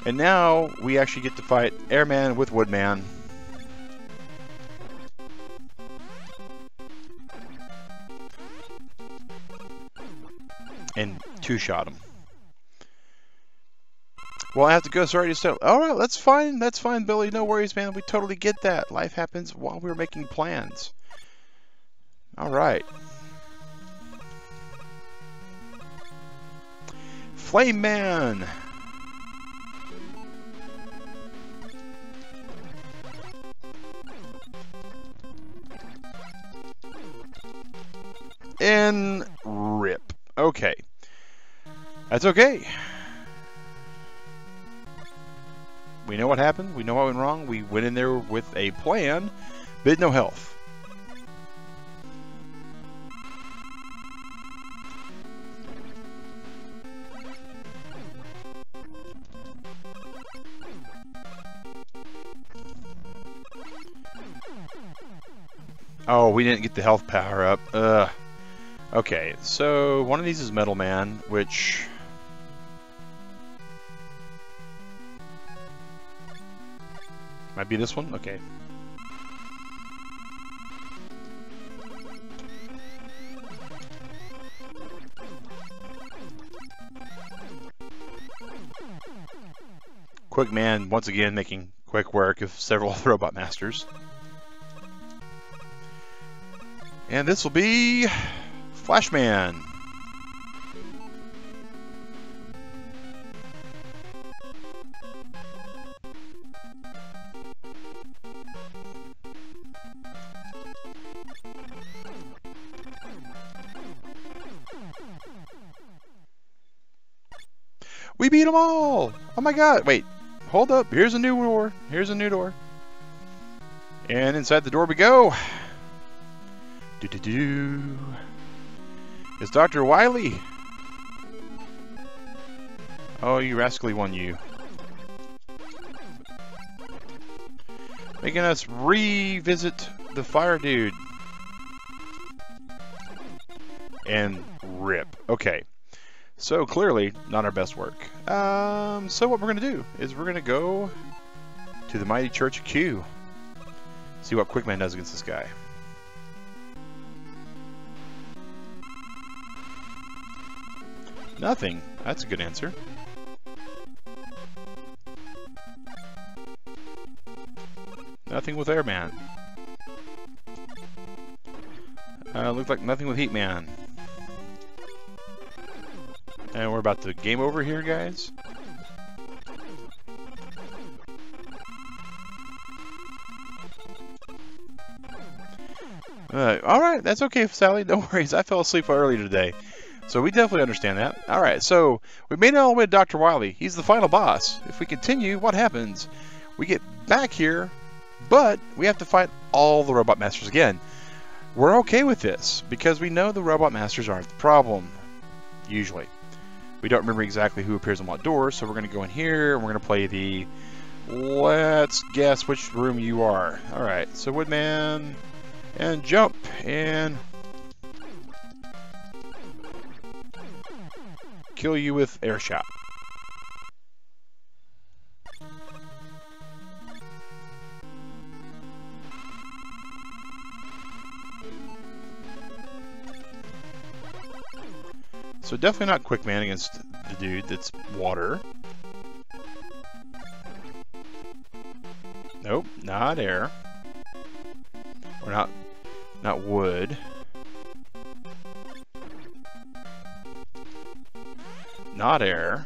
And now we actually get to fight Airman with Woodman. And two-shot him. Well, I have to go. Sorry to stop. Alright, that's fine. That's fine, Billy. No worries, man. We totally get that. Life happens while we're making plans. Alright. Flame Man! And rip. Okay. That's okay. We know what happened. We know what went wrong. We went in there with a plan, but no health. Oh, we didn't get the health power up. Okay, so one of these is Metal Man, which... might be this one? Okay. Quick Man once again making quick work of several of the Robot Masters. And this will be Flashman. We beat them all! Oh my god, wait, hold up, here's a new door, here's a new door. And inside the door we go. Do-do-do. It's Dr. Wily. Oh, you rascally one, you. Making us revisit the fire dude. And rip. Okay. So clearly, not our best work. So what we're going to do is we're going to go to the Mighty Church of Q. See what Quickman does against this guy. Nothing. That's a good answer. Nothing with Airman. Looks like nothing with Heatman. And we're about to game over here, guys. Alright, that's okay, Sally. Don't worry. I fell asleep earlier today. So we definitely understand that. Alright, so we made it all the way to Dr. Wily. He's the final boss. If we continue, what happens? We get back here, but we have to fight all the Robot Masters again. We're okay with this, because we know the Robot Masters aren't the problem. Usually. We don't remember exactly who appears on what door, so we're going to go in here, and we're going to play the... Let's guess which room you are. Alright, so Woodman, and jump, and... kill you with air shot. So definitely not Quickman against the dude that's water. Nope, not air. Or not wood. Not air.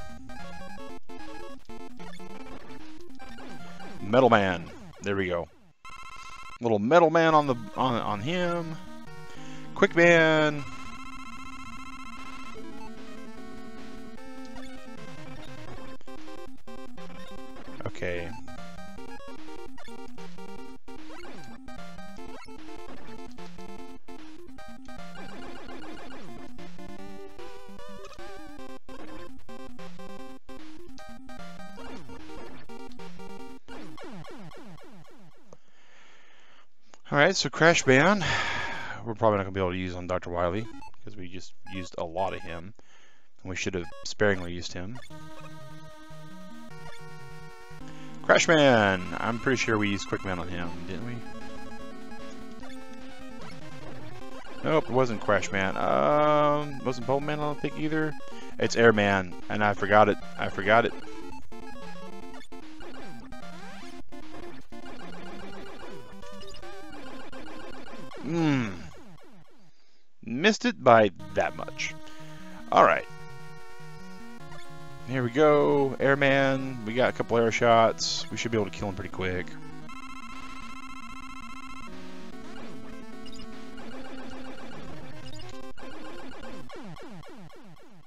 Metal Man. There we go. Little Metal Man on him. Quickman. Okay. Alright, so Crash Ban, we're probably not going to be able to use on Dr. Wily, because we just used a lot of him, and we should have sparingly used him. Crash Man, I'm pretty sure we used Quickman on him, didn't we? Nope, it wasn't Crash Man. Wasn't Pole Man, I don't think either. It's Airman, and I forgot it. I forgot it. Missed it by that much. Alright. Here we go. Airman. We got a couple air shots. We should be able to kill him pretty quick.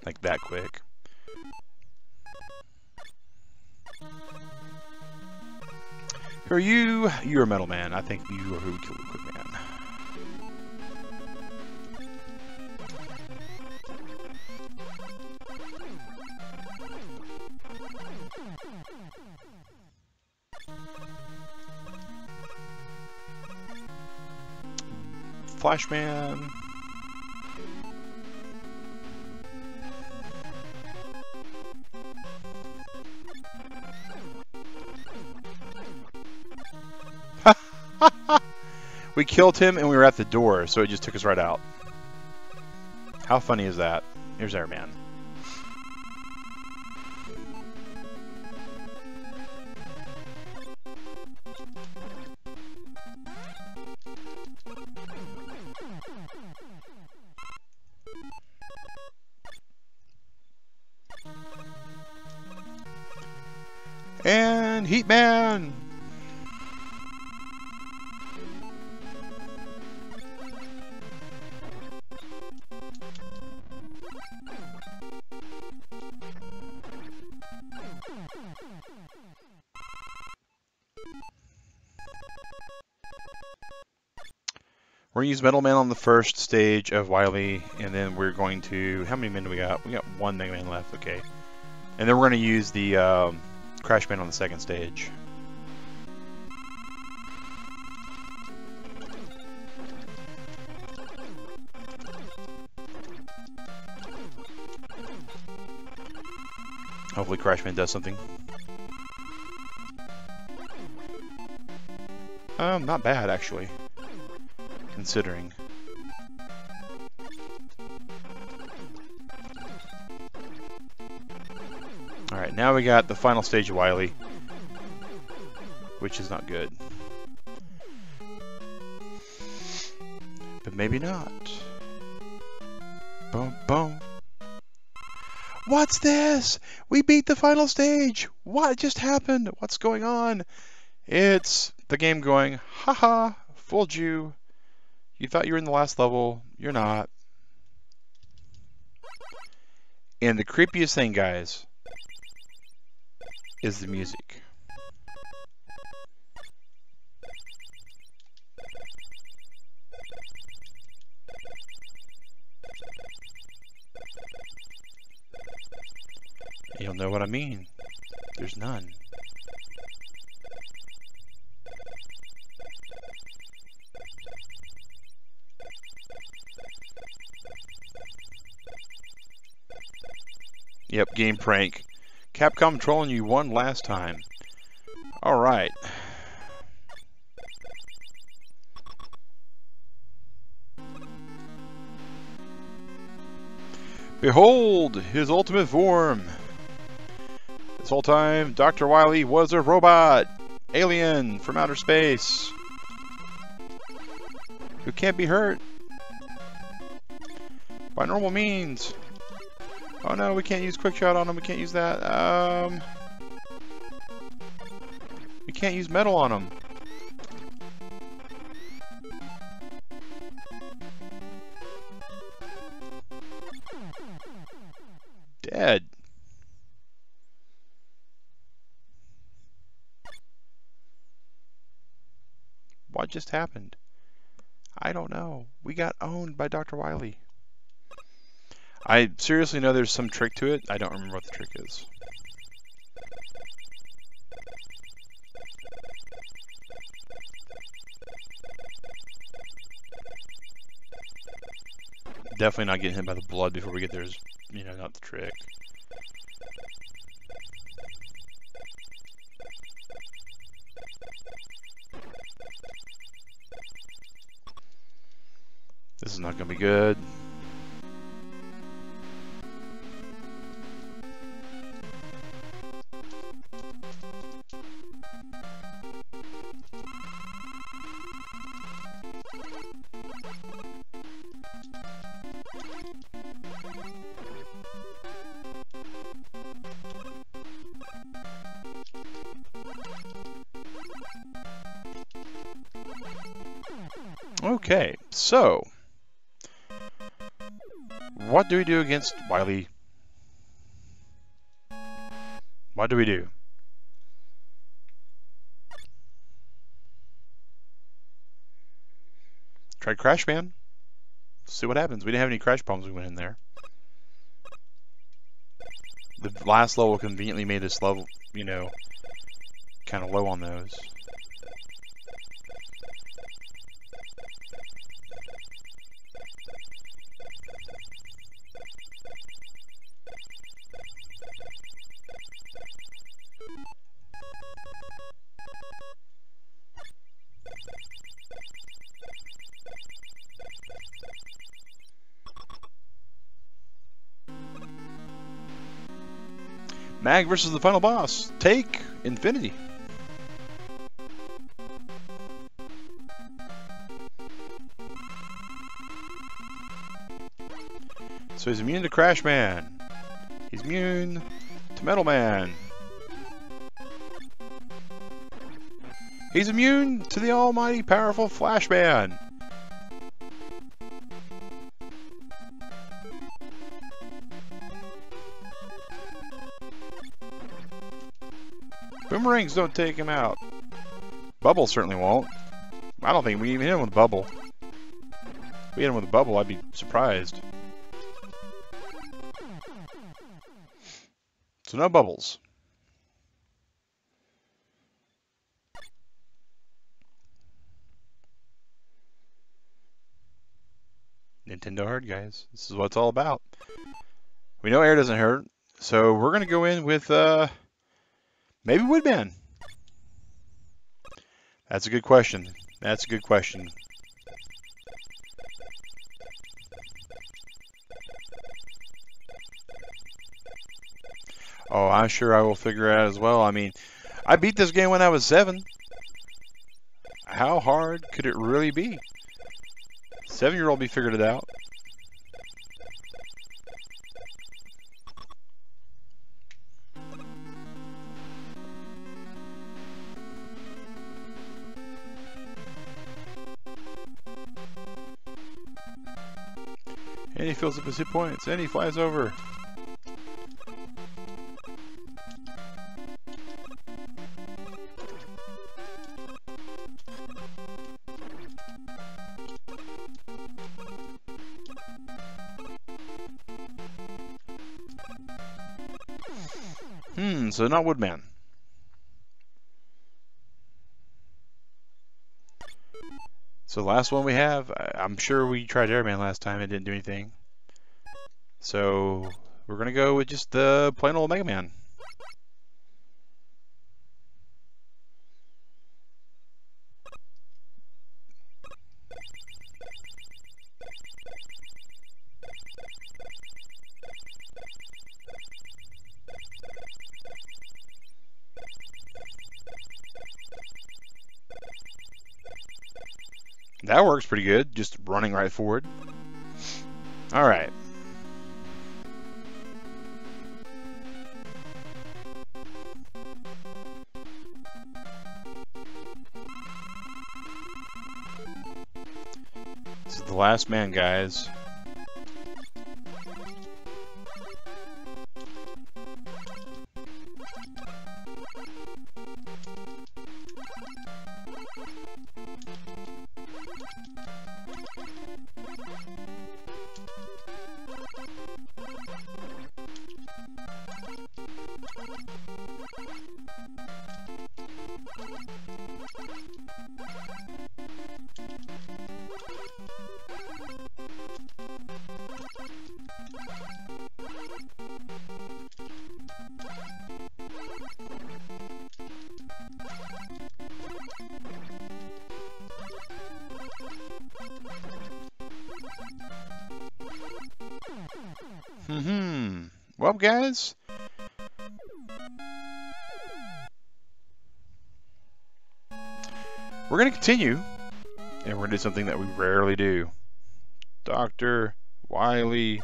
Like that quick. Who are you? You're a Metal Man. I think you are who killed Quickman. Flashman. We killed him and we were at the door, so it just took us right out. How funny is that? Here's Airman. Man! Heat Man! We're going to use Metal Man on the first stage of Wily, and then we're going to... How many men do we got? We got one Mega Man left, okay. And then we're going to use the Crash Man on the second stage. Hopefully Crash Man does something. Not bad, actually. Considering. Alright, now we got the final stage of Wily, which is not good. But maybe not. Boom, boom. What's this? We beat the final stage! What just happened? What's going on? It's the game going, haha, fooled you. You thought you were in the last level. You're not. And the creepiest thing, guys, is the music. You'll know what I mean. There's none. Yep, game prank. Capcom trolling you one last time. Alright. Behold his ultimate form. This whole time, Dr. Wily was a robot. Alien from outer space. Who can't be hurt by normal means. Oh no, we can't use quick shot on him. We can't use that. We can't use metal on him. Dead. What just happened? I don't know. We got owned by Dr. Wily. I seriously know there's some trick to it. I don't remember what the trick is. Definitely not getting hit by the blood before we get there is, you know, not the trick. This is not going to be good. Okay, so what do we do against Wily? What do we do? Try Crash Man. See what happens. We didn't have any crash problems when we went in there. The last level conveniently made this level, you know, kind of low on those. Mag versus the final boss. Take Infinity. So he's immune to Crash Man. He's immune to Metal Man. He's immune to the almighty powerful Flashman. Boomerangs don't take him out. Bubble certainly won't. I don't think we even hit him with a bubble. If we hit him with a bubble, I'd be surprised. So no bubbles. Nintendo hard, guys. This is what it's all about. We know air doesn't hurt, so we're gonna go in with maybe Woodman. That's a good question. That's a good question. Oh, I'm sure I will figure it out as well. I mean, I beat this game when I was 7. How hard could it really be? 7-year-old me figured it out. And he fills up his hit points, and he flies over. So not Woodman. So the last one we have, I'm sure we tried Airman last time, it didn't do anything. So we're gonna go with just the plain old Mega Man. That works pretty good, just running right forward. All right. This is the last man, guys. Well, guys, we're going to continue, and we're going to do something that we rarely do. Dr. Wily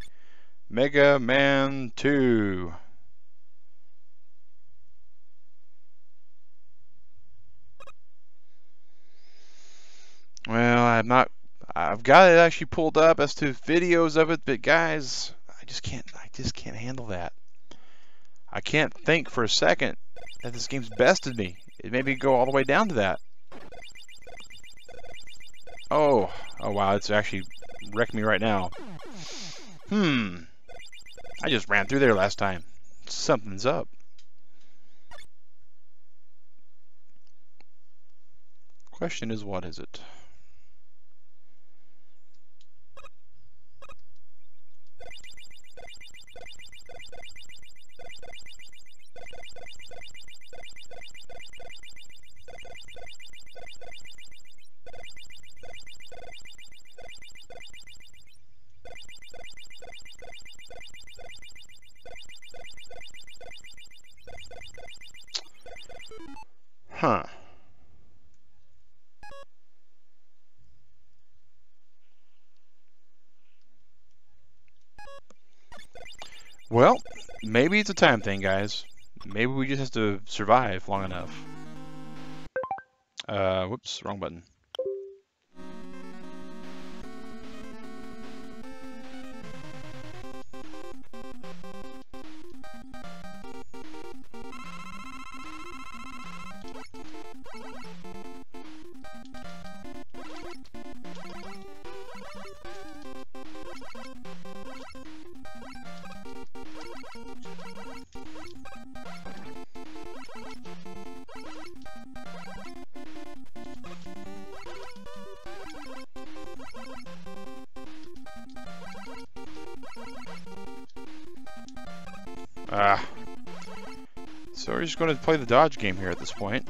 Mega Man 2. Well, I've got it actually pulled up as to videos of it, but guys, I just can't handle that. I can't think for a second that this game's bested me. It made me go all the way down to that. Oh wow, it's actually wrecked me right now. I just ran through there last time. Something's up. Question is, what is it? Huh. Well, maybe it's a time thing, guys. Maybe we just have to survive long enough. Whoops, wrong button. So we're just going to play the dodge game here at this point.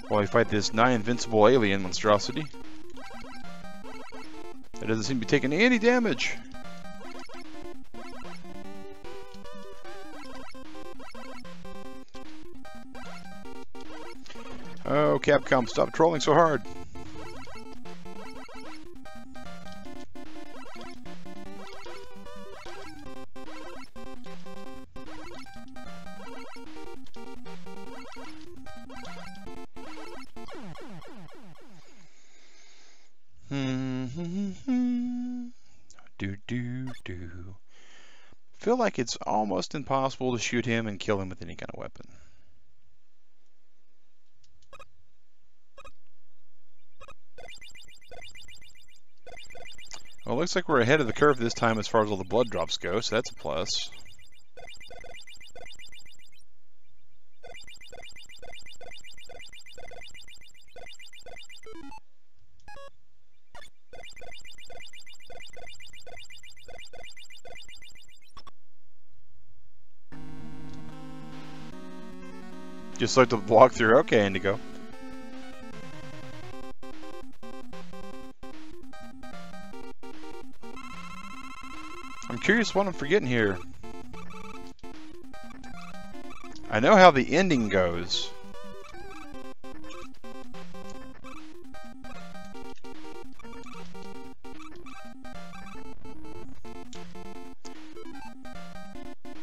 While we fight this nigh invincible alien monstrosity. That doesn't seem to be taking any damage. Oh, Capcom, stop trolling so hard. Feel like it's almost impossible to shoot him and kill him with any kind of weapon. Well, it looks like we're ahead of the curve this time as far as all the blood drops go, so that's a plus. Just like the walkthrough. Okay, Indigo. I'm curious what I'm forgetting here. I know how the ending goes.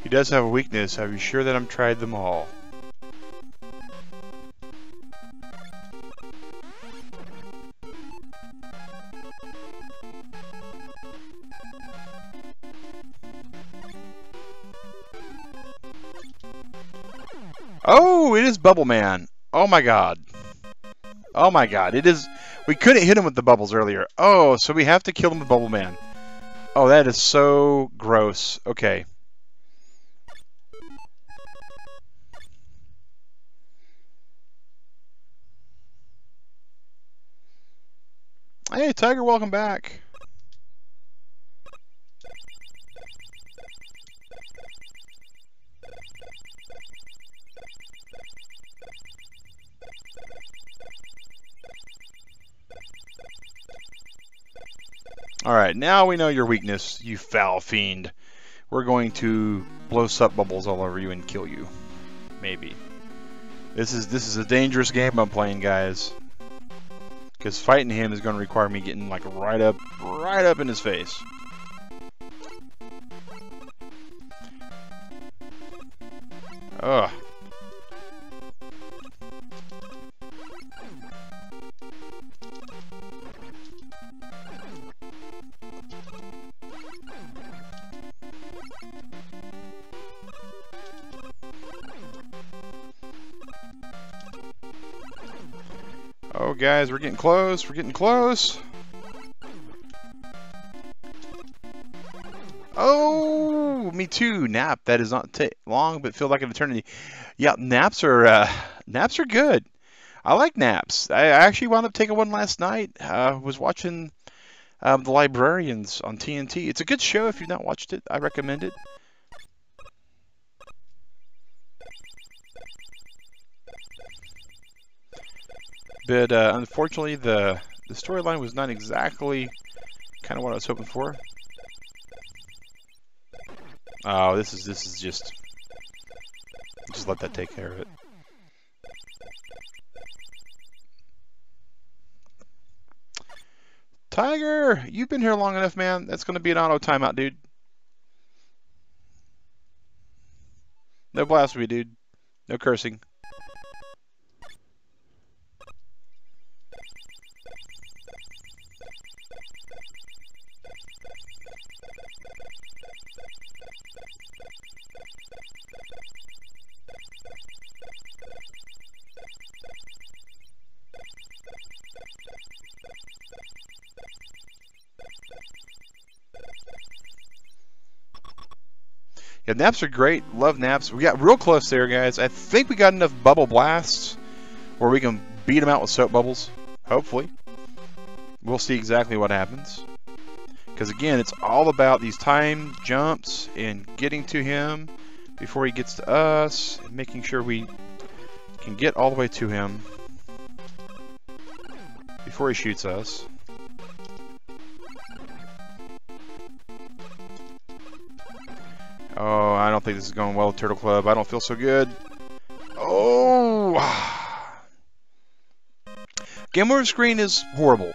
He does have a weakness. Are you sure that I've tried them all? Oh, it is Bubble Man. Oh my god. Oh my god. It is. We couldn't hit him with the bubbles earlier. Oh, so we have to kill him with Bubble Man. Oh, that is so gross. Okay. Hey, Tiger, welcome back. Alright, now we know your weakness, you foul fiend. We're going to blow sup bubbles all over you and kill you. Maybe. This is a dangerous game I'm playing, guys. Because fighting him is going to require me getting like right up in his face. Ugh. Oh, guys, we're getting close. We're getting close. Oh, me too. Nap. That is not long, but feel like an eternity. Yeah, naps are good. I like naps. I actually wound up taking one last night. Was watching The Librarians on TNT. It's a good show. If you've not watched it, I recommend it. But unfortunately, the storyline was not exactly kind of what I was hoping for. Oh, this is just let that take care of it. Tiger, you've been here long enough, man. That's going to be an auto timeout, dude. No blasphemy, dude. No cursing. Yeah, naps are great. Love naps. We got real close there, guys. I think we got enough bubble blasts where we can beat them out with soap bubbles. Hopefully. We'll see exactly what happens. Because, again, it's all about these time jumps and getting to him before he gets to us, and making sure we can get all the way to him before he shoots us. Oh, I don't think this is going well with Turtle Club. I don't feel so good. Oh! Game over screen is horrible.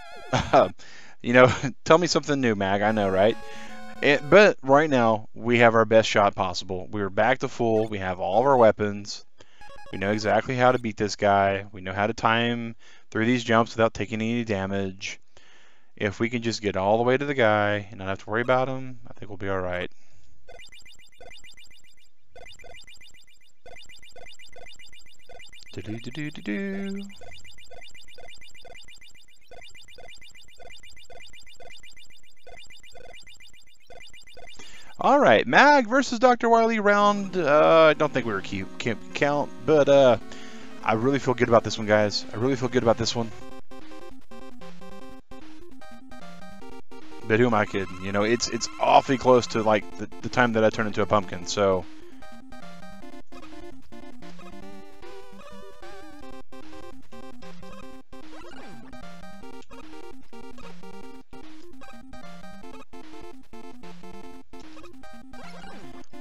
You know, tell me something new, Mag. I know, right? But right now, we have our best shot possible. We're back to full. We have all of our weapons. We know exactly how to beat this guy. We know how to time through these jumps without taking any damage. If we can just get all the way to the guy and not have to worry about him, I think we'll be alright. Do-do-do-do-do-do. All right, Mag versus Dr. Wily round. I don't think we were can't count, but I really feel good about this one, guys. I really feel good about this one. But who am I kidding? You know, it's awfully close to like the time that I turn into a pumpkin. So.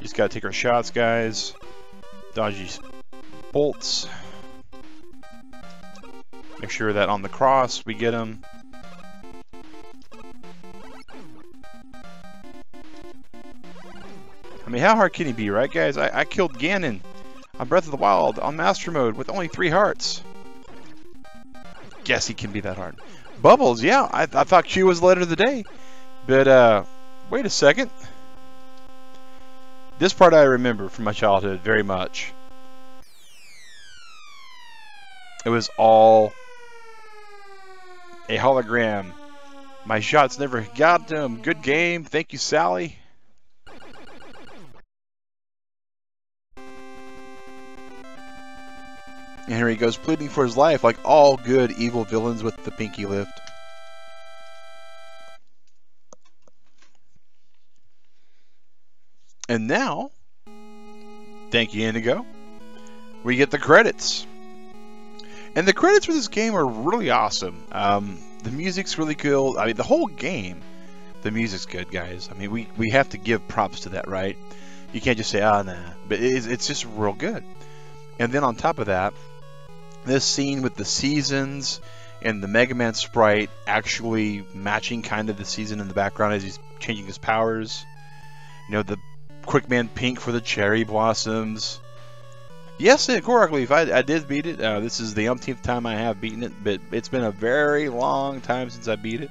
Just gotta take our shots, guys. Dodge these bolts. Make sure that on the cross we get them. I mean, how hard can he be, right, guys? I killed Ganon on Breath of the Wild on Master Mode with only 3 hearts. Guess he can be that hard. Bubbles, yeah, I thought Q was the letter of the day. But, wait a second. This part I remember from my childhood very much. It was all a hologram. My shots never got them. Good game. Thank you, Sally. And here he goes, pleading for his life like all good evil villains with the pinky lift. And now, thank you, Indigo, we get the credits. And the credits for this game are really awesome. The music's really cool. I mean, the whole game, the music's good, guys. I mean, we have to give props to that, right? You can't just say, ah, nah. But it's just real good. And then on top of that, this scene with the seasons and the Mega Man sprite actually matching kind of the season in the background as he's changing his powers. You know, the Quickman pink for the cherry blossoms. Yes, correctly. If I did beat it. This is the umpteenth time I have beaten it, but it's been a very long time since I beat it.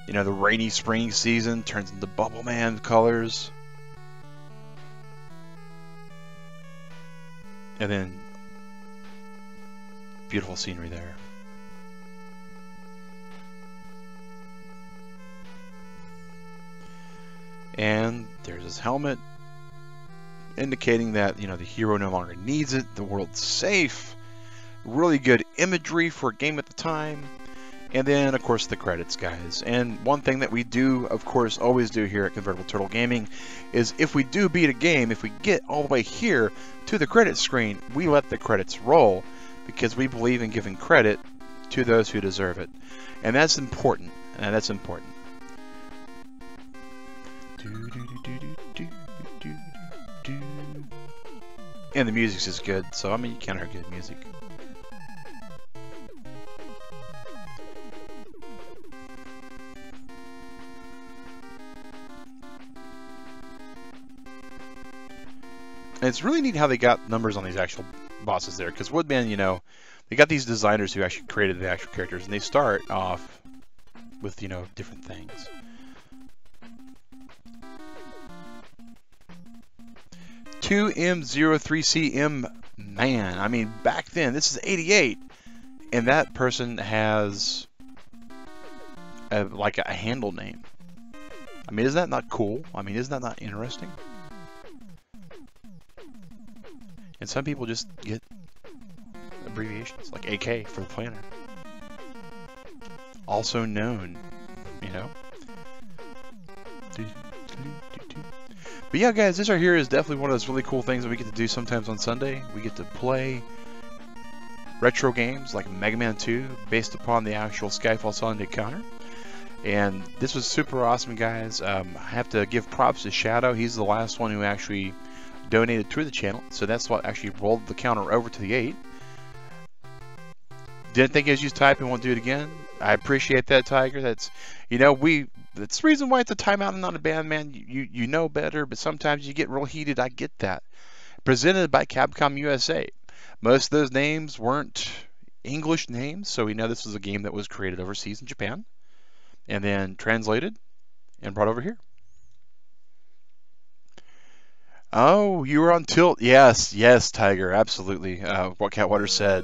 You know, the rainy spring season turns into Bubble Man colors. And then, beautiful scenery there. And there's his helmet, indicating that, you know, the hero no longer needs it, the world's safe. Really good imagery for a game at the time. And then, of course, the credits, guys. And one thing that we do, of course, always do here at Convertible Turtle Gaming is if we do beat a game, if we get all the way here to the credits screen, we let the credits roll because we believe in giving credit to those who deserve it. And that's important. And that's important. And the music's just good, so I mean, you can't hurt good music. And it's really neat how they got numbers on these actual bosses there, because Woodman, you know, they got these designers who actually created the actual characters, and they start off with, you know, different things. $2M03CM, man, I mean, back then, this is 88, and that person has like a handle name. I mean, isn't that not cool? I mean, isn't that not interesting? And some people just get abbreviations, like AK for the planner. Also known, you know. But yeah, guys, this right here is definitely one of those really cool things that we get to do sometimes on Sunday. We get to play retro games like Mega Man 2 based upon the actual Skyfall Sunday counter. And this was super awesome, guys. I have to give props to Shadow. He's the last one who actually donated to the channel, so that's what actually rolled the counter over to the 8. Didn't think as you type and won't do it again. I appreciate that, Tiger. That's, you know, that's the reason why it's a timeout and not a ban, man. You know better, but sometimes you get real heated. I get that. Presented by Capcom USA. Most of those names weren't English names, so we know this was a game that was created overseas in Japan and then translated and brought over here. Oh, you were on tilt. Yes, yes, Tiger, absolutely. What Catwater said.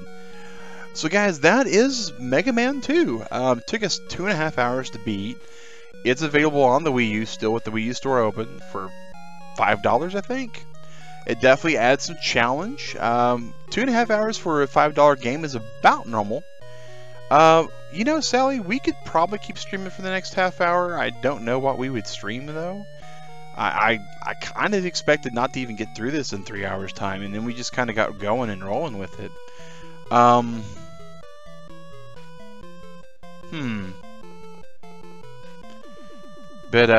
So, guys, that is Mega Man 2. Took us 2.5 hours to beat. It's available on the Wii U still with the Wii U store open for $5, I think. It definitely adds some challenge. 2.5 hours for a $5 game is about normal. You know, Sally, we could probably keep streaming for the next half hour. I don't know what we would stream, though. I kind of expected not to even get through this in 3 hours time, and then we just kind of got going and rolling with it. But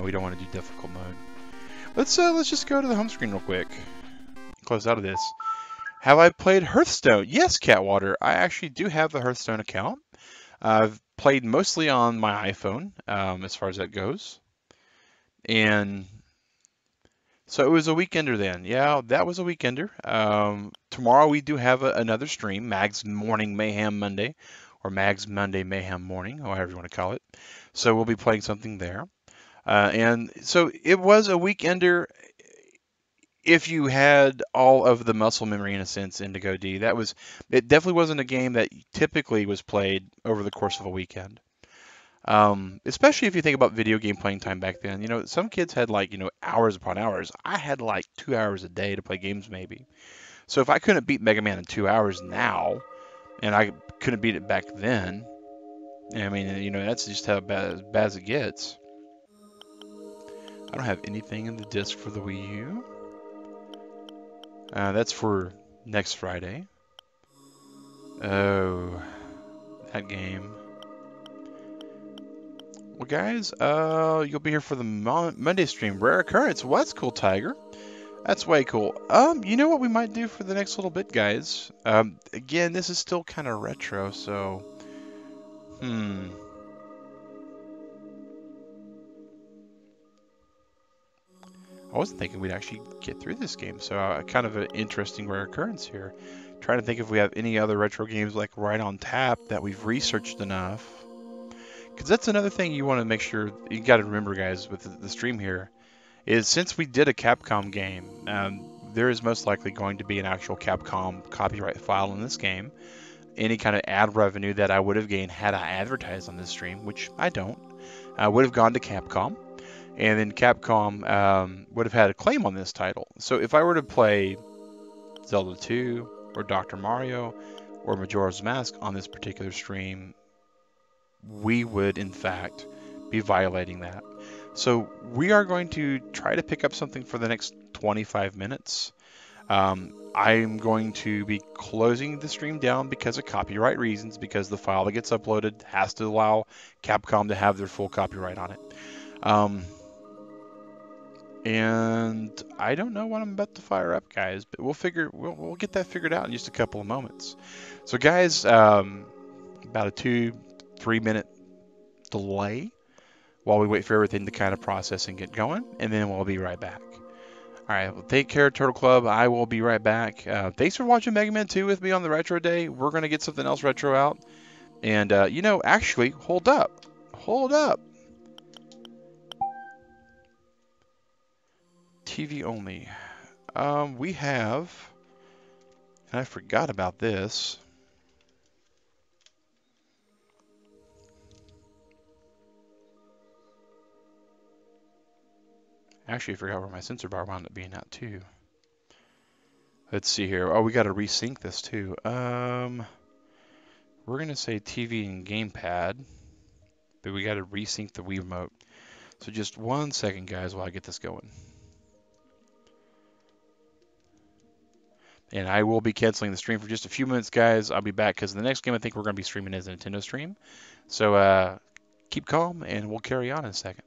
we don't want to do difficult mode. Let's just go to the home screen real quick. Close out of this. Have I played Hearthstone? Yes, Catwater. I actually do have the Hearthstone account. I've played mostly on my iPhone, as far as that goes. And so it was a weekender then. Yeah, that was a weekender. Tomorrow we do have another stream, Mag's Morning Mayhem Monday, or Mag's Monday Mayhem Morning, or however you want to call it. So we'll be playing something there. And so it was a weekender if you had all of the muscle memory in a sense, Indigo D. It definitely wasn't a game that typically was played over the course of a weekend. Especially if you think about video game playing time back then. You know, some kids had like, you know, hours upon hours. I had like 2 hours a day to play games maybe. So if I couldn't beat Mega Man in 2 hours now, and I couldn't beat it back then, I mean, you know, that's just how bad as it gets. I don't have anything in the disc for the Wii U. That's for next Friday. Oh, that game. Well, guys, you'll be here for the Monday stream. Rare occurrence. Well, that's cool, Tiger. That's way cool. You know what we might do for the next little bit, guys? Again, this is still kind of retro, so... I wasn't thinking we'd actually get through this game, so kind of an interesting rare occurrence here. Trying to think if we have any other retro games like right on tap that we've researched enough. Because that's another thing you want to make sure, you got to remember, guys, with the stream here, is since we did a Capcom game, there is most likely going to be an actual Capcom copyright file in this game. Any kind of ad revenue that I would have gained had I advertised on this stream, which I don't, would have gone to Capcom. And then Capcom would have had a claim on this title. So if I were to play Zelda 2 or Dr. Mario or Majora's Mask on this particular stream, we would in fact be violating that. So we are going to try to pick up something for the next 25 minutes. I'm going to be closing the stream down because of copyright reasons, because the file that gets uploaded has to allow Capcom to have their full copyright on it. And I don't know what I'm about to fire up, guys, but we'll get that figured out in just a couple of moments. So, guys, about a 2-3 minute delay while we wait for everything to kind of process and get going, and then we'll be right back. All Alright, well, take care, Turtle Club. I will be right back. Thanks for watching Mega Man 2 with me on the Retro Day. We're going to get something else retro out. And, you know, actually, hold up. Hold up. TV only. We have... I forgot about this. Actually, I forgot where my sensor bar wound up being at, too. Let's see here. Oh, we got to resync this, too. We're going to say TV and gamepad. But we got to resync the Wii remote. So just 1 second, guys, while I get this going. And I will be canceling the stream for just a few minutes, guys. I'll be back because the next game I think we're going to be streaming is a Nintendo stream. So keep calm, and we'll carry on in a second.